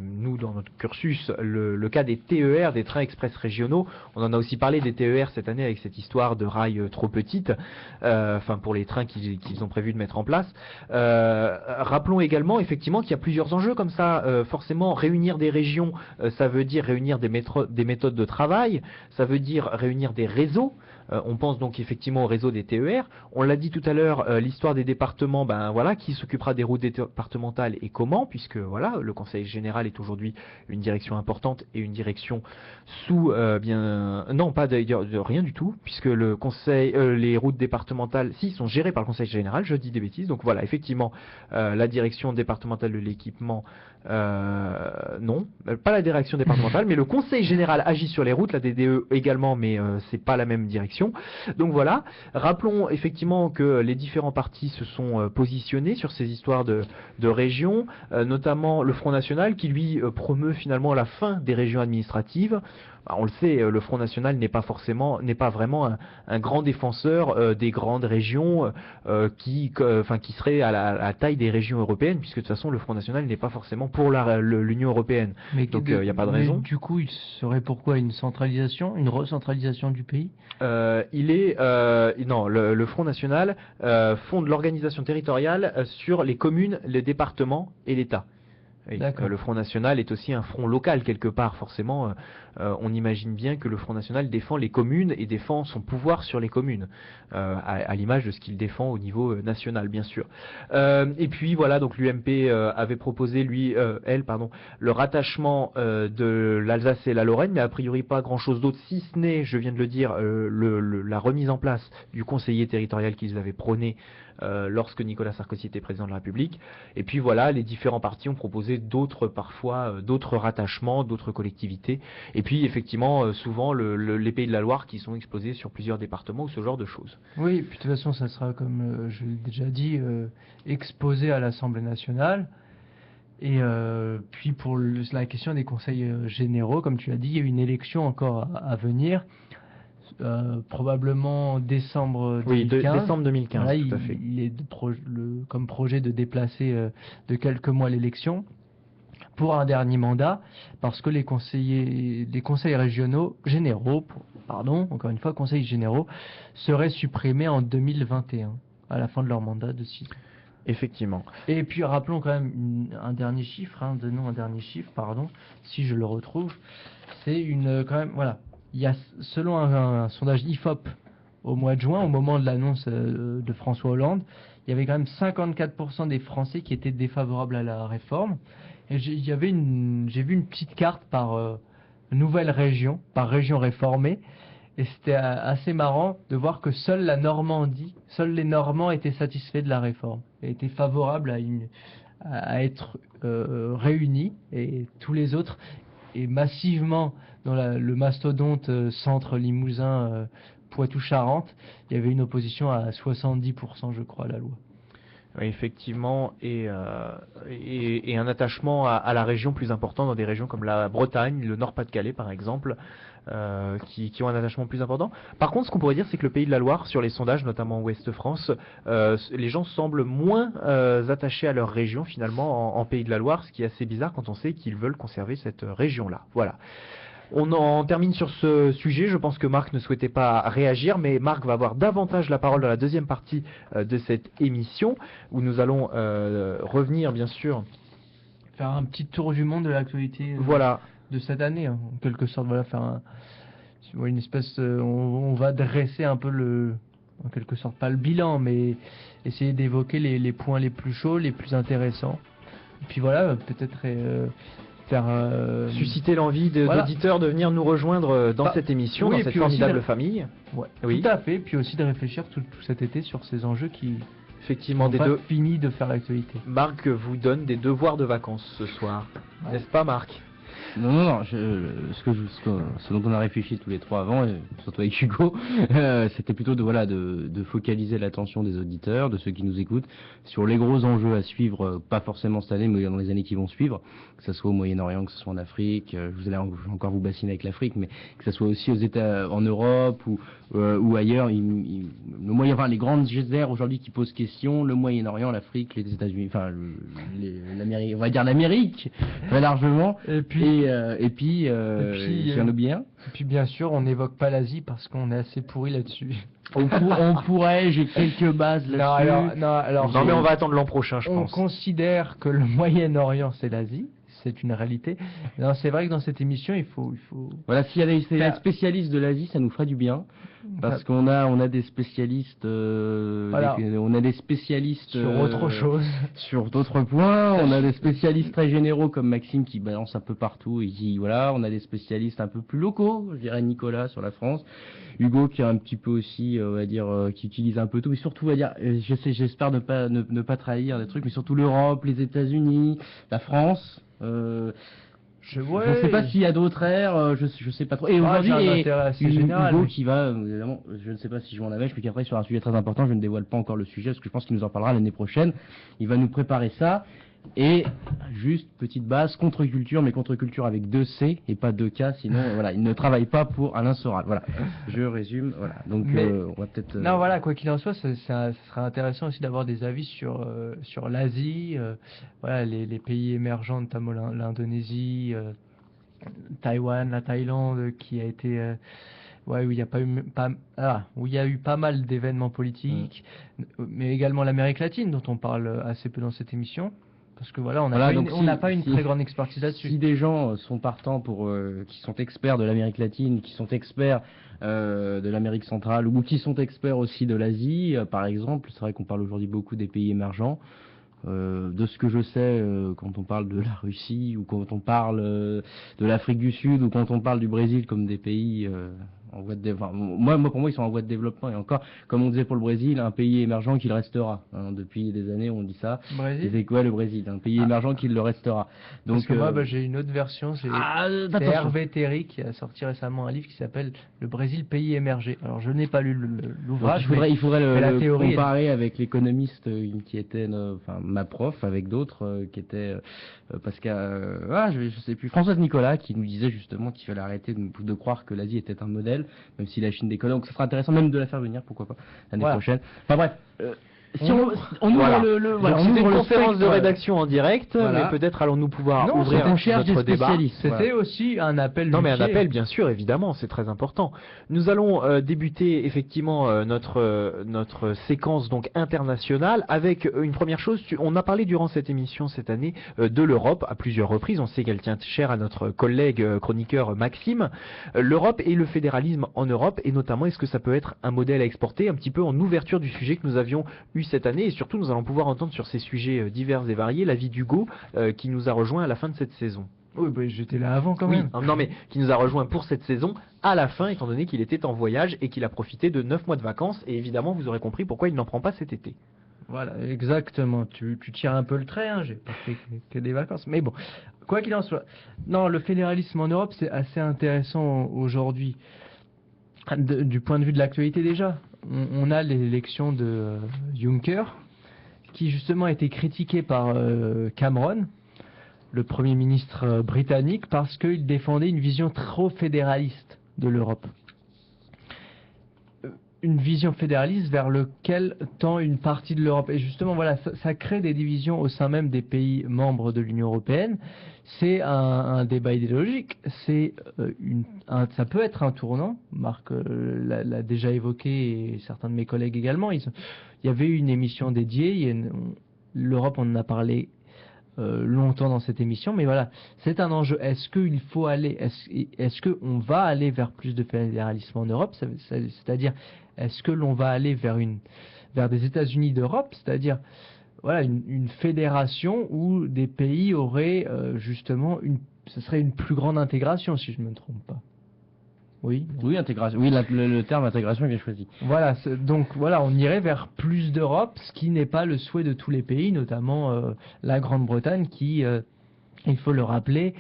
nous dans notre cursus le cas des TER, des trains express régionaux. On en a aussi parlé des TER cette année avec cette histoire de rails trop petites, enfin pour les trains qu'ils ont prévu de mettre en place. Rappelons également effectivement qu'il y a plusieurs enjeux comme ça. Forcément, réunir des régions, ça veut dire réunir des méthodes de travail, ça veut dire réunir des réseaux. On pense donc effectivement au réseau des TER. On l'a dit tout à l'heure, l'histoire des départements, ben voilà, qui s'occupera des routes départementales et comment, puisque voilà, le Conseil général est aujourd'hui une direction importante et une direction sous non pas de rien du tout, puisque le Conseil, les routes départementales, si, sont gérées par le Conseil général. Je dis des bêtises. Donc voilà, effectivement, la direction départementale de l'équipement, non, pas la direction départementale, mais le Conseil général agit sur les routes, la DDE également, mais c'est pas la même direction. Donc voilà, rappelons effectivement que les différents partis se sont positionnés sur ces histoires de régions, notamment le Front National qui lui promeut finalement la fin des régions administratives. On le sait, le Front National n'est pas vraiment un grand défenseur des grandes régions qui seraient à la taille des régions européennes, puisque de toute façon le Front National n'est pas forcément pour l'Union européenne. Mais donc il n'y a pas de raison. Du coup, il serait pourquoi une centralisation, une recentralisation du pays? Le Front National fonde l'organisation territoriale sur les communes, les départements et l'État. Oui, le Front National est aussi un front local quelque part, forcément. On imagine bien que le Front National défend les communes et défend son pouvoir sur les communes, à l'image de ce qu'il défend au niveau national, bien sûr. Et puis voilà, donc l'UMP avait proposé le rattachement de l'Alsace et la Lorraine, mais a priori pas grand-chose d'autre, si ce n'est, je viens de le dire, la remise en place du conseiller territorial qu'ils avaient prôné lorsque Nicolas Sarkozy était président de la République. Et puis voilà, les différents partis ont proposé d'autres rattachements, d'autres collectivités. Et puis effectivement, souvent les Pays de la Loire qui sont exposés sur plusieurs départements ou ce genre de choses. Oui, puis de toute façon, ça sera, comme je l'ai déjà dit, exposé à l'Assemblée nationale. Et puis pour la question des conseils généraux, comme tu l'as dit, il y a une élection encore à venir. Probablement décembre 2015. Oui, décembre 2015, voilà, tout à fait. Il est comme projet de déplacer de quelques mois l'élection pour un dernier mandat, parce que les conseils généraux, encore une fois, conseils généraux, seraient supprimés en 2021, à la fin de leur mandat de 6 ans. Effectivement. Et puis rappelons quand même un dernier chiffre, si je le retrouve, c'est il y a, selon un sondage IFOP au mois de juin, au moment de l'annonce de François Hollande, il y avait quand même 54% des Français qui étaient défavorables à la réforme. Et j'ai vu une petite carte par nouvelle région, par région réformée. Et c'était assez marrant de voir que seuls les Normands étaient satisfaits de la réforme et étaient favorables à être réunis, et tous les autres, et massivement dans le mastodonte centre Limousin, Poitou-Charentes, il y avait une opposition à 70%, je crois, à la loi. Oui, effectivement, et un attachement à la région plus important dans des régions comme la Bretagne, le Nord-Pas-de-Calais par exemple, qui ont un attachement plus important. Par contre, ce qu'on pourrait dire, c'est que le Pays de la Loire, sur les sondages, notamment Ouest-France, les gens semblent moins attachés à leur région finalement en Pays de la Loire, ce qui est assez bizarre quand on sait qu'ils veulent conserver cette région-là. Voilà. On en termine sur ce sujet. Je pense que Marc ne souhaitait pas réagir, mais Marc va avoir davantage la parole dans la deuxième partie de cette émission, où nous allons revenir, bien sûr, faire un petit tour du monde de l'actualité de cette année, en quelque sorte. Voilà, faire une espèce. On va dresser un peu en quelque sorte, pas le bilan, mais essayer d'évoquer les points les plus chauds, les plus intéressants. Et puis voilà, peut-être. Susciter l'envie d'auditeurs de venir nous rejoindre dans cette émission, dans cette formidable famille. Ouais, oui. Tout à fait, puis aussi de réfléchir tout cet été sur ces enjeux qui effectivement fini de faire l'actualité. Marc vous donne des devoirs de vacances ce soir, n'est-ce pas Marc? Non, ce dont on a réfléchi tous les trois avant, et surtout avec Hugo, c'était plutôt de focaliser l'attention des auditeurs, de ceux qui nous écoutent, sur les gros enjeux à suivre, pas forcément cette année, mais dans les années qui vont suivre, que ce soit au Moyen-Orient, que ce soit en Afrique, je vous allez encore vous bassiner avec l'Afrique, mais que ce soit aussi aux États, en Europe ou ailleurs, les grandes geysers aujourd'hui qui posent question, le Moyen-Orient, l'Afrique, les États-Unis, enfin l'Amérique, on va dire l'Amérique, très largement. Et puis j'en oublie un. Et puis bien sûr, on n'évoque pas l'Asie parce qu'on est assez pourri là-dessus. On pourrait, j'ai quelques bases là-dessus. Non, mais on va attendre l'an prochain, je On pense. considère que le Moyen-Orient, c'est l'Asie. C'est une réalité. Non, c'est vrai que dans cette émission, il faut... Voilà, s'il y avait des spécialistes de l'Asie, ça nous ferait du bien. Parce qu'on a des spécialistes, on a des spécialistes sur autre chose, sur d'autres points. On a des spécialistes très généraux comme Maxime qui balance un peu partout et qui on a des spécialistes un peu plus locaux. Je dirais Nicolas sur la France, Hugo qui est un petit peu aussi, on va dire, qui utilise un peu tout, mais surtout, on va dire, j'espère ne pas trahir des trucs, mais surtout l'Europe, les États-Unis, la France. Je ne sais pas s'il y a d'autres airs, je sais pas trop. Et aujourd'hui, Hugo qui va, évidemment, je ne sais pas si je m'en avais, je peux qu'après sur un sujet très important, je ne dévoile pas encore le sujet parce que je pense qu'il nous en parlera l'année prochaine. Il va nous préparer ça. Et juste petite base, contre-culture, mais contre-culture avec 2 C et pas 2 K, sinon voilà, il ne travaille pas pour Alain Soral. Voilà, je résume. Voilà, donc on va peut-être. Non, voilà, quoi qu'il en soit, ça serait intéressant aussi d'avoir des avis sur l'Asie, voilà, les pays émergents, notamment l'Indonésie, Taïwan, la Thaïlande, qui a été où il y a eu pas mal d'événements politiques, mais également l'Amérique latine, dont on parle assez peu dans cette émission. Parce que voilà, on n'a pas une très grande expertise là-dessus. Si des gens sont partants qui sont experts de l'Amérique latine, qui sont experts de l'Amérique centrale, ou qui sont experts aussi de l'Asie, par exemple, c'est vrai qu'on parle aujourd'hui beaucoup des pays émergents. De ce que je sais, quand on parle de la Russie, ou quand on parle de l'Afrique du Sud, ou quand on parle du Brésil comme des pays en voie de développement. Pour moi, ils sont en voie de développement. Et encore, comme on disait pour le Brésil, un pays émergent qu'il restera. Depuis des années, on dit ça. Brésil. C'est le Brésil, un pays émergent qu'il le restera. Donc, parce que moi, j'ai une autre version. C'est Hervé Terry qui a sorti récemment un livre qui s'appelle Le Brésil, pays émergé. Alors, je n'ai pas lu l'ouvrage. Il faudrait le comparer avec l'économiste qui était, ma prof, avec d'autres qui étaient je sais plus, Françoise Nicolas, qui nous disait justement qu'il fallait arrêter de croire que l'Asie était un modèle, même si la Chine décolle. Donc, ce sera intéressant même de la faire venir, pourquoi pas, l'année prochaine. Enfin bref. Si on ouvre c'était une conférence de rédaction en direct, mais peut-être allons-nous pouvoir ouvrir notre débat. C'était aussi un appel. Non, mais un appel, bien sûr, évidemment, c'est très important. Nous allons débuter effectivement notre séquence donc internationale avec une première chose. On a parlé durant cette émission cette année de l'Europe à plusieurs reprises. On sait qu'elle tient cher à notre collègue chroniqueur Maxime. L'Europe et le fédéralisme en Europe, et notamment est-ce que ça peut être un modèle à exporter, un petit peu en ouverture du sujet que nous avions eu cette année, et surtout nous allons pouvoir entendre sur ces sujets divers et variés l'avis d'Hugo qui nous a rejoint à la fin de cette saison. Oui, j'étais là avant quand même. Non, mais qui nous a rejoint pour cette saison à la fin, étant donné qu'il était en voyage et qu'il a profité de 9 mois de vacances, et évidemment vous aurez compris pourquoi il n'en prend pas cet été. Voilà, exactement. Tu tires un peu le trait, j'ai pas fait que des vacances. Mais bon, quoi qu'il en soit, non, le fédéralisme en Europe, c'est assez intéressant aujourd'hui. Du point de vue de l'actualité déjà, on a l'élection de Juncker, qui justement a été critiqué par Cameron, le Premier ministre britannique, parce qu'il défendait une vision trop fédéraliste de l'Europe. Une vision fédéraliste vers lequel tend une partie de l'Europe. Et justement, voilà, ça crée des divisions au sein même des pays membres de l'Union européenne. C'est un débat idéologique. Ça peut être un tournant. Marc l'a déjà évoqué, et certains de mes collègues également. Il y avait eu une émission dédiée. L'Europe, on en a parlé longtemps dans cette émission, mais voilà, c'est un enjeu. Est-ce qu'on va aller vers plus de fédéralisme en Europe, c'est-à-dire est-ce que l'on va aller vers des États-Unis d'Europe, c'est-à-dire voilà une fédération où des pays auraient justement ce serait une plus grande intégration, si je ne me trompe pas. Oui, intégration. Oui, le terme intégration est bien choisi. Voilà, donc voilà, on irait vers plus d'Europe, ce qui n'est pas le souhait de tous les pays, notamment la Grande-Bretagne, qui, il faut le rappeler,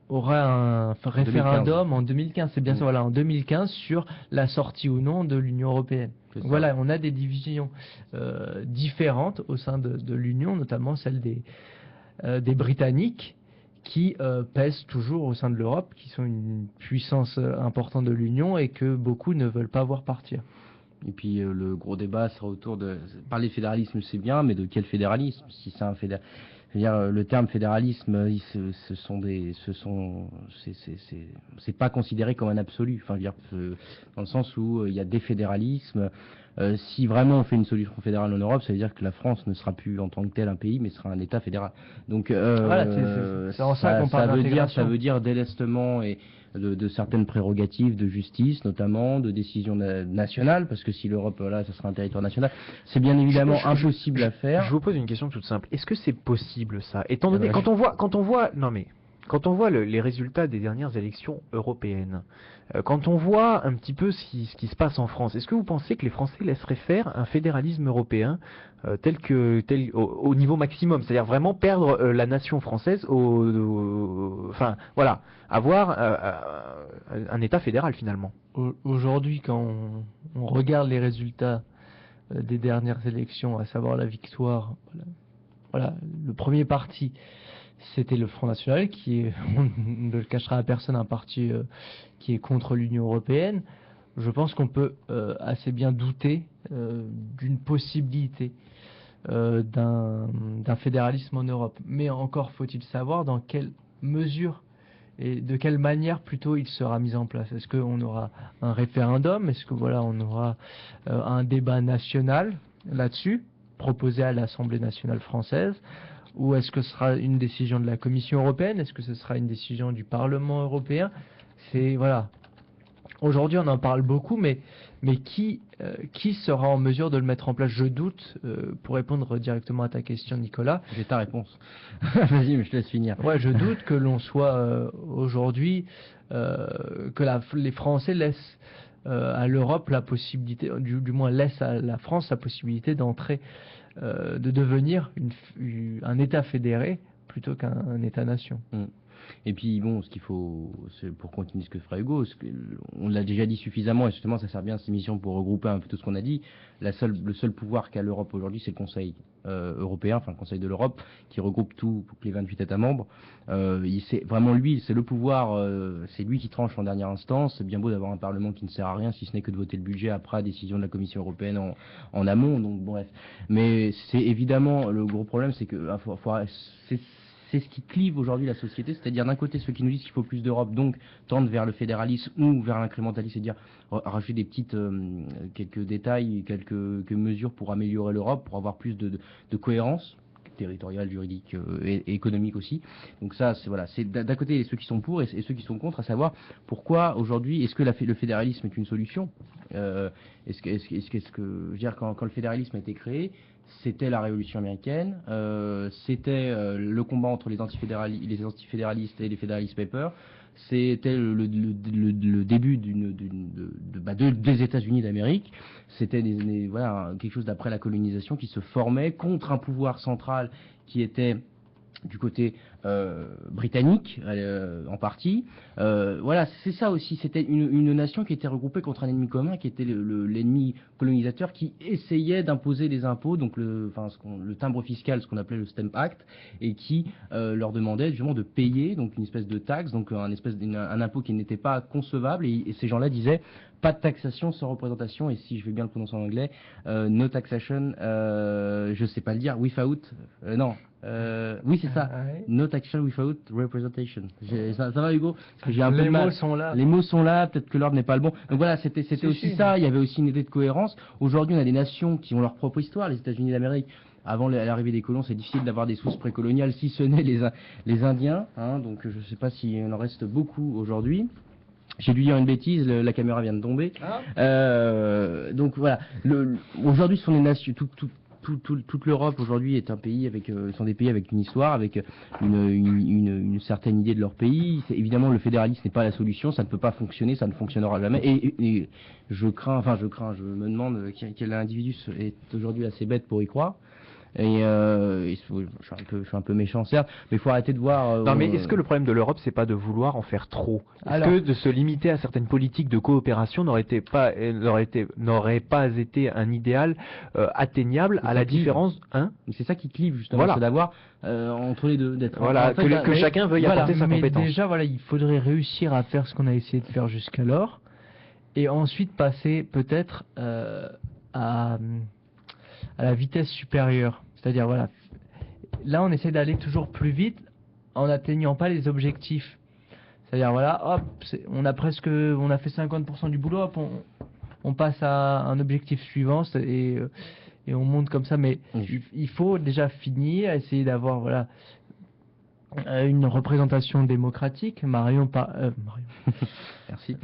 aura un référendum en 2015. C'est bien ça, voilà, en 2015 sur la sortie ou non de l'Union européenne. Donc voilà, on a des divisions différentes au sein de l'Union, notamment celle des Britanniques qui pèsent toujours au sein de l'Europe, qui sont une puissance importante de l'Union et que beaucoup ne veulent pas voir partir. Et puis le gros débat sera autour de parler de fédéralisme, c'est bien, mais de quel fédéralisme? Si c'est un fédéralisme, c'est-à-dire le terme fédéralisme, c'est pas considéré comme un absolu. Enfin, je veux dire, dans le sens où il y a des fédéralismes. Si vraiment on fait une solution fédérale en Europe, ça veut dire que la France ne sera plus en tant que tel un pays, mais sera un État fédéral. Donc voilà, c'est en ça qu'on parle d'intégration. Ça veut dire délestement et de certaines prérogatives de justice, notamment de décisions nationales, parce que si l'Europe, là, ça sera un territoire national, c'est bien évidemment impossible à faire. Je vous pose une question toute simple. Est-ce que c'est possible ça? Étant donné, quand on voit les résultats des dernières élections européennes, quand on voit un petit peu ce qui se passe en France, est-ce que vous pensez que les Français laisseraient faire un fédéralisme européen tel au niveau maximum, c'est-à-dire vraiment perdre la nation française enfin voilà, avoir un État fédéral finalement? Aujourd'hui, quand on regarde les résultats des dernières élections, à savoir la victoire, voilà, le premier parti, c'était le Front National, qui est, on ne le cachera à personne, un parti qui est contre l'Union européenne. Je pense qu'on peut assez bien douter d'une possibilité d'un fédéralisme en Europe. Mais encore faut-il savoir dans quelle mesure et de quelle manière plutôt il sera mis en place. Est-ce qu'on aura un référendum? Est-ce que voilà, on aura un débat national là-dessus, proposé à l'Assemblée nationale française? Ou est-ce que ce sera une décision de la Commission européenne? Est-ce que ce sera une décision du Parlement européen? C'est voilà. Aujourd'hui, on en parle beaucoup, mais qui sera en mesure de le mettre en place? Je doute, pour répondre directement à ta question, Nicolas. J'ai ta réponse. Vas-y, mais je te laisse finir. Ouais, je doute que l'on soit aujourd'hui, que les Français laissent à l'Europe la possibilité, du moins laissent à la France la possibilité d'entrer, de devenir un État fédéré plutôt qu'un État-nation. Et puis bon, ce qu'il faut, pour continuer ce que fera Hugo, on l'a déjà dit suffisamment, et justement ça sert bien cette émission pour regrouper un peu tout ce qu'on a dit. Le seul pouvoir qu'a l'Europe aujourd'hui, c'est le Conseil européen, enfin le Conseil de l'Europe, qui regroupe tous les 28 États membres. C'est vraiment lui, c'est le pouvoir, c'est lui qui tranche en dernière instance. C'est bien beau d'avoir un Parlement qui ne sert à rien, si ce n'est que de voter le budget après la décision de la Commission européenne en amont. Donc bref, mais c'est évidemment le gros problème, c'est que c'est ce qui clive aujourd'hui la société, c'est-à-dire d'un côté ceux qui nous disent qu'il faut plus d'Europe, donc tendent vers le fédéralisme ou vers l'incrémentalisme, c'est-à-dire rajouter des petites quelques détails, quelques mesures pour améliorer l'Europe, pour avoir plus de cohérence territoriale, juridique et économique aussi. Donc ça, c'est d'un côté ceux qui sont pour et ceux qui sont contre, à savoir pourquoi aujourd'hui est-ce que le fédéralisme est une solution? Est-ce que je veux dire, quand le fédéralisme a été créé, c'était la Révolution américaine, c'était le combat entre les antifédéralistes et les Federalist Papers, c'était le début des États-Unis d'Amérique, c'était voilà, quelque chose d'après la colonisation qui se formait contre un pouvoir central qui était du côté britannique en partie. Voilà, c'est ça aussi, c'était une nation qui était regroupée contre un ennemi commun, qui était l'ennemi colonisateur, qui essayait d'imposer des impôts, donc le timbre fiscal, ce qu'on appelait le Stamp Act, et qui leur demandait justement de payer donc une espèce de taxe, donc un impôt qui n'était pas concevable, et ces gens-là disaient pas de taxation sans représentation, et si je vais bien le prononcer en anglais, no taxation, je sais pas le dire, without, non, oui c'est ça, no taxation without representation. Ça va Hugo? Parce que j'ai un peu de mal. Les mots sont là, peut-être que l'ordre n'est pas le bon. Donc voilà, c'était aussi ça, il y avait aussi une idée de cohérence. Aujourd'hui on a des nations qui ont leur propre histoire, les États-Unis d'Amérique. Avant l'arrivée des colons, c'est difficile d'avoir des sources précoloniales, si ce n'est les Indiens, hein, donc je ne sais pas s'il en reste beaucoup aujourd'hui. J'ai dû dire une bêtise, la caméra vient de tomber. Donc voilà, aujourd'hui ce sont des nations, toute l'Europe aujourd'hui est un pays sont des pays avec une histoire, avec une certaine idée de leur pays. Évidemment, le fédéralisme n'est pas la solution, ça ne peut pas fonctionner, ça ne fonctionnera jamais. Et je me demande quel individu est aujourd'hui assez bête pour y croire. Je suis un peu méchant certes, mais il faut arrêter de voir. Non, mais est-ce que le problème de l'Europe, c'est pas de vouloir en faire trop? Est-ce Alors- que de se limiter à certaines politiques de coopération n'aurait pas été un idéal atteignable, C'est à la ça qui- différence, hein? c'est ça qui clive justement, Voilà. c'est d'avoir entre les deux, d'être. Voilà, en fait, que chacun veuille apporter sa mais compétence. déjà, voilà, il faudrait réussir à faire ce qu'on a essayé de faire jusqu'alors, et ensuite passer peut-être à la vitesse supérieure. C'est-à-dire, voilà, là, on essaie d'aller toujours plus vite en n'atteignant pas les objectifs. C'est-à-dire, voilà, hop, on a fait 50% du boulot, hop, on passe à un objectif suivant, et on monte comme ça. Mais il faut déjà finir, essayer d'avoir, voilà, une représentation démocratique. Marion. Merci.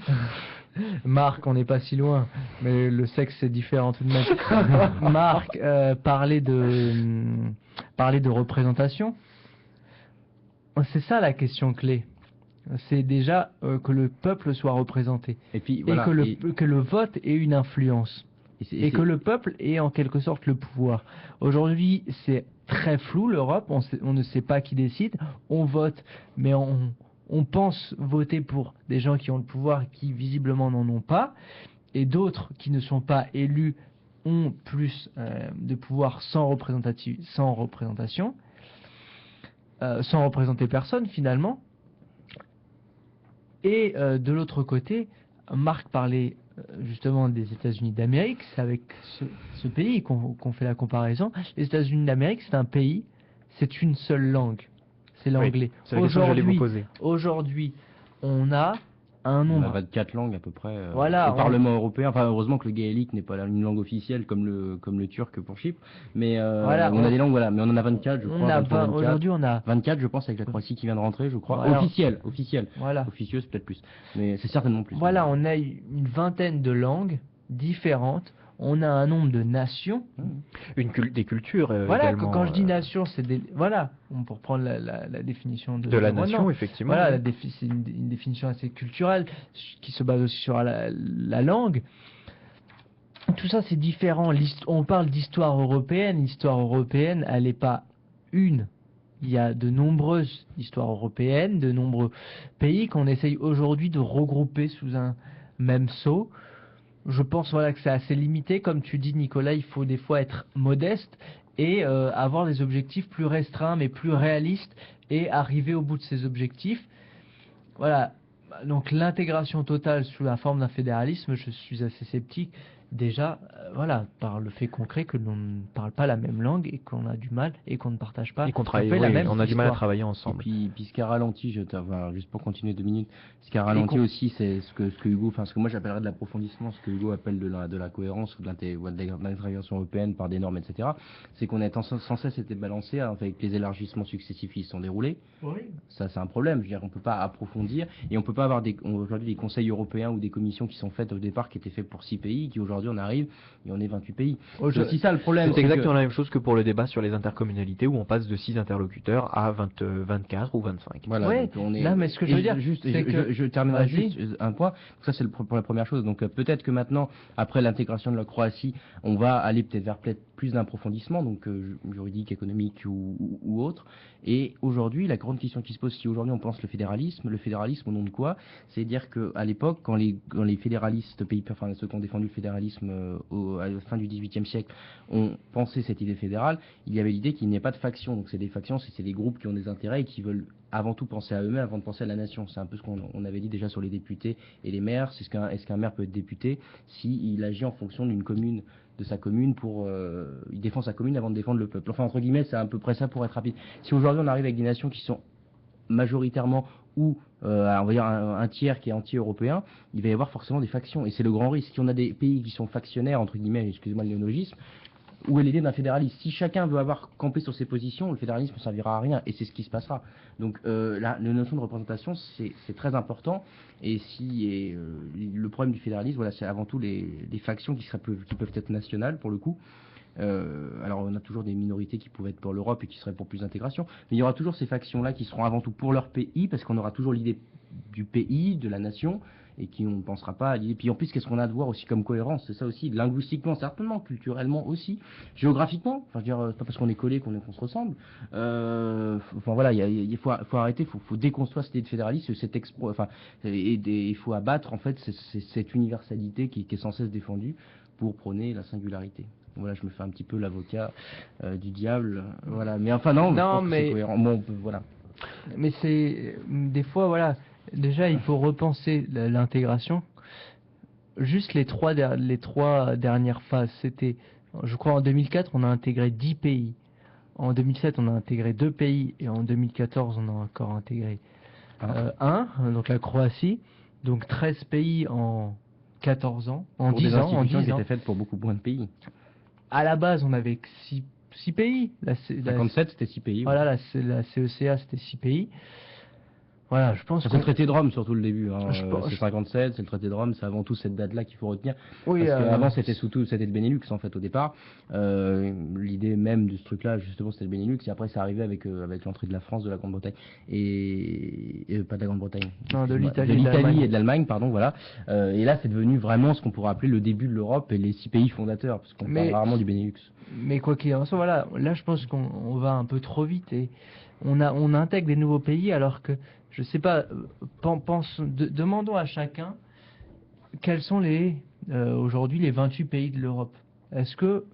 Marc, on n'est pas si loin, mais le sexe c'est différent tout de même. Marc, parler de représentation, c'est ça la question clé. C'est déjà que le peuple soit représenté Et puis et voilà. que le vote ait une influence et que le peuple ait en quelque sorte le pouvoir. Aujourd'hui, c'est très flou l'Europe, on ne sait pas qui décide, on vote, mais on pense voter pour des gens qui ont le pouvoir qui visiblement n'en ont pas, et d'autres qui ne sont pas élus ont plus de pouvoir sans représentation, sans représenter personne finalement. Et de l'autre côté, Marc parlait justement des États-Unis d'Amérique, c'est avec ce pays qu'on fait la comparaison. Les États-Unis d'Amérique, c'est un pays, c'est une seule langue. C'est l'anglais. C'est la question que j'allais vous poser. Aujourd'hui, on a un On a nombre. 24 langues à peu près Voilà, au Parlement européen. Enfin, heureusement que le gaélique n'est pas une langue officielle comme le turc pour Chypre. Mais Voilà, on a des langues, voilà. Mais on en a 24, je crois. On a 24. aujourd'hui, on a 24, je pense, avec la Croatie qui vient de rentrer, je crois. Voilà. Officielle. voilà. Officieuse, peut-être plus. Mais c'est certainement plus. Voilà, on a une vingtaine de langues différentes. On a un nombre de nations. Des cultures Voilà, également, quand je dis nation, c'est voilà, pour prendre la définition de la Renan. nation, effectivement. Voilà, c'est une définition assez culturelle qui se base aussi sur la langue. Tout ça, c'est différent. On parle d'histoire européenne. L'histoire européenne, elle n'est pas une. Il y a de nombreuses histoires européennes, de nombreux pays qu'on essaye aujourd'hui de regrouper sous un même sceau. Je pense voilà, que c'est assez limité. Comme tu dis, Nicolas, il faut des fois être modeste et avoir des objectifs plus restreints mais plus réalistes et arriver au bout de ces objectifs. Voilà. Donc l'intégration totale sous la forme d'un fédéralisme, je suis assez sceptique. Déjà, voilà, par le fait concret que l'on ne parle pas la même langue et qu'on a du mal et qu'on ne partage pas. Et qu'on travaille, fait la même on a du mal à histoire. travailler Et ensemble. puis ce qui a ralenti, juste pour continuer 2 minutes, ce qui a ralenti aussi, c'est ce que Hugo, enfin ce que moi j'appellerais de l'approfondissement, ce que Hugo appelle de la cohérence ou de l'intégration européenne par des normes, etc. C'est qu'on a sans cesse été balancé avec les élargissements successifs qui se sont déroulés. Oui. Ça, c'est un problème. Je veux dire, on peut pas approfondir et on peut pas avoir aujourd'hui des conseils européens ou des commissions qui sont faites au départ qui étaient faits pour 6 pays, qui aujourd'hui on arrive et on est 28 pays. C'est aussi ça le problème. C'est exactement la même chose que pour le débat sur les intercommunalités où on passe de 6 interlocuteurs à 24 ou 25. Voilà, Ouais, donc on est... là, mais ce que je veux dire, c'est que je terminerai Vas-y. juste un point. Donc ça, c'est pour la première chose. Donc peut-être que maintenant, après l'intégration de la Croatie, on va aller peut-être vers plus d'approfondissement, donc juridique, économique ou autre. Et aujourd'hui, la grande question qui se pose, si aujourd'hui on pense le fédéralisme au nom de quoi? C'est dire qu'à l'époque, quand les fédéralistes, enfin ceux qui ont défendu le fédéralisme à la fin du XVIIIe siècle, ont pensé cette idée fédérale, il y avait l'idée qu'il n'y ait pas de factions. Donc c'est des factions, c'est des groupes qui ont des intérêts et qui veulent avant tout penser à eux-mêmes avant de penser à la nation. C'est un peu ce qu'on avait dit déjà sur les députés et les maires. Est-ce qu'un maire peut être député s'il agit en fonction de sa commune il défend sa commune avant de défendre le peuple. Enfin, entre guillemets, c'est à peu près ça pour être rapide. Si aujourd'hui on arrive avec des nations qui sont majoritairement ou on va dire un tiers qui est anti-européen, il va y avoir forcément des factions et c'est le grand risque. Si on a des pays qui sont factionnaires, entre guillemets, excusez-moi le néologisme, où est l'idée d'un fédéralisme? Si chacun veut avoir campé sur ses positions, le fédéralisme ne servira à rien et c'est ce qui se passera. Donc la notion de représentation, c'est très important. Et le problème du fédéralisme, voilà, c'est avant tout les factions qui peuvent être nationales pour le coup. Alors on a toujours des minorités qui pouvaient être pour l'Europe et qui seraient pour plus d'intégration, mais il y aura toujours ces factions-là qui seront avant tout pour leur pays, parce qu'on aura toujours l'idée du pays, de la nation, et qui on ne pensera pas. Et puis en plus, qu'est-ce qu'on a à voir aussi comme cohérence? C'est ça aussi, linguistiquement, certainement, culturellement aussi, géographiquement. Enfin, je veux dire, c'est pas parce qu'on est collé qu'on se ressemble. Enfin voilà, il faut arrêter, faut déconstruire cette idée de fédéralisme, il faut abattre en fait cette universalité qui est sans cesse défendue pour prôner la singularité. Voilà, je me fais un petit peu l'avocat du diable, voilà. Mais enfin non, je pense que c'est cohérent. Bon, voilà. Mais c'est des fois, voilà. Déjà, il faut repenser l'intégration. Juste les trois dernières phases, c'était, je crois, en 2004, on a intégré 10 pays. En 2007, on a intégré 2 pays. Et en 2014, on a encore intégré un, donc la Croatie. Donc 13 pays en 14 ans, en pour 10 des ans. En 10 institutions qui ans. étaient faites pour beaucoup moins de pays. À la base, on avait 6 pays. 57, c'était 6 pays. Voilà, la CECA, c'était 6 pays. Voilà, je pense c'est le traité de Rome, surtout le début. Hein. C'est 57, c'est le traité de Rome, c'est avant tout cette date-là qu'il faut retenir. Oui, parce qu'avant, c'était le Benelux, en fait, au départ. L'idée même de ce truc-là, justement, c'était le Benelux, et après, c'est arrivé avec l'entrée de la France, de la Grande-Bretagne, et pas de la Grande-Bretagne. Non, de l'Italie et de l'Allemagne, pardon, voilà. Et là, c'est devenu vraiment ce qu'on pourrait appeler le début de l'Europe et les 6 pays fondateurs, parce qu'on parle rarement du Benelux. Mais quoi qu'il en soit, voilà, là, je pense qu'on va un peu trop vite, et on intègre des nouveaux pays, alors que je sais pas, demandons à chacun quels sont aujourd'hui les 28 pays de l'Europe. Est-ce que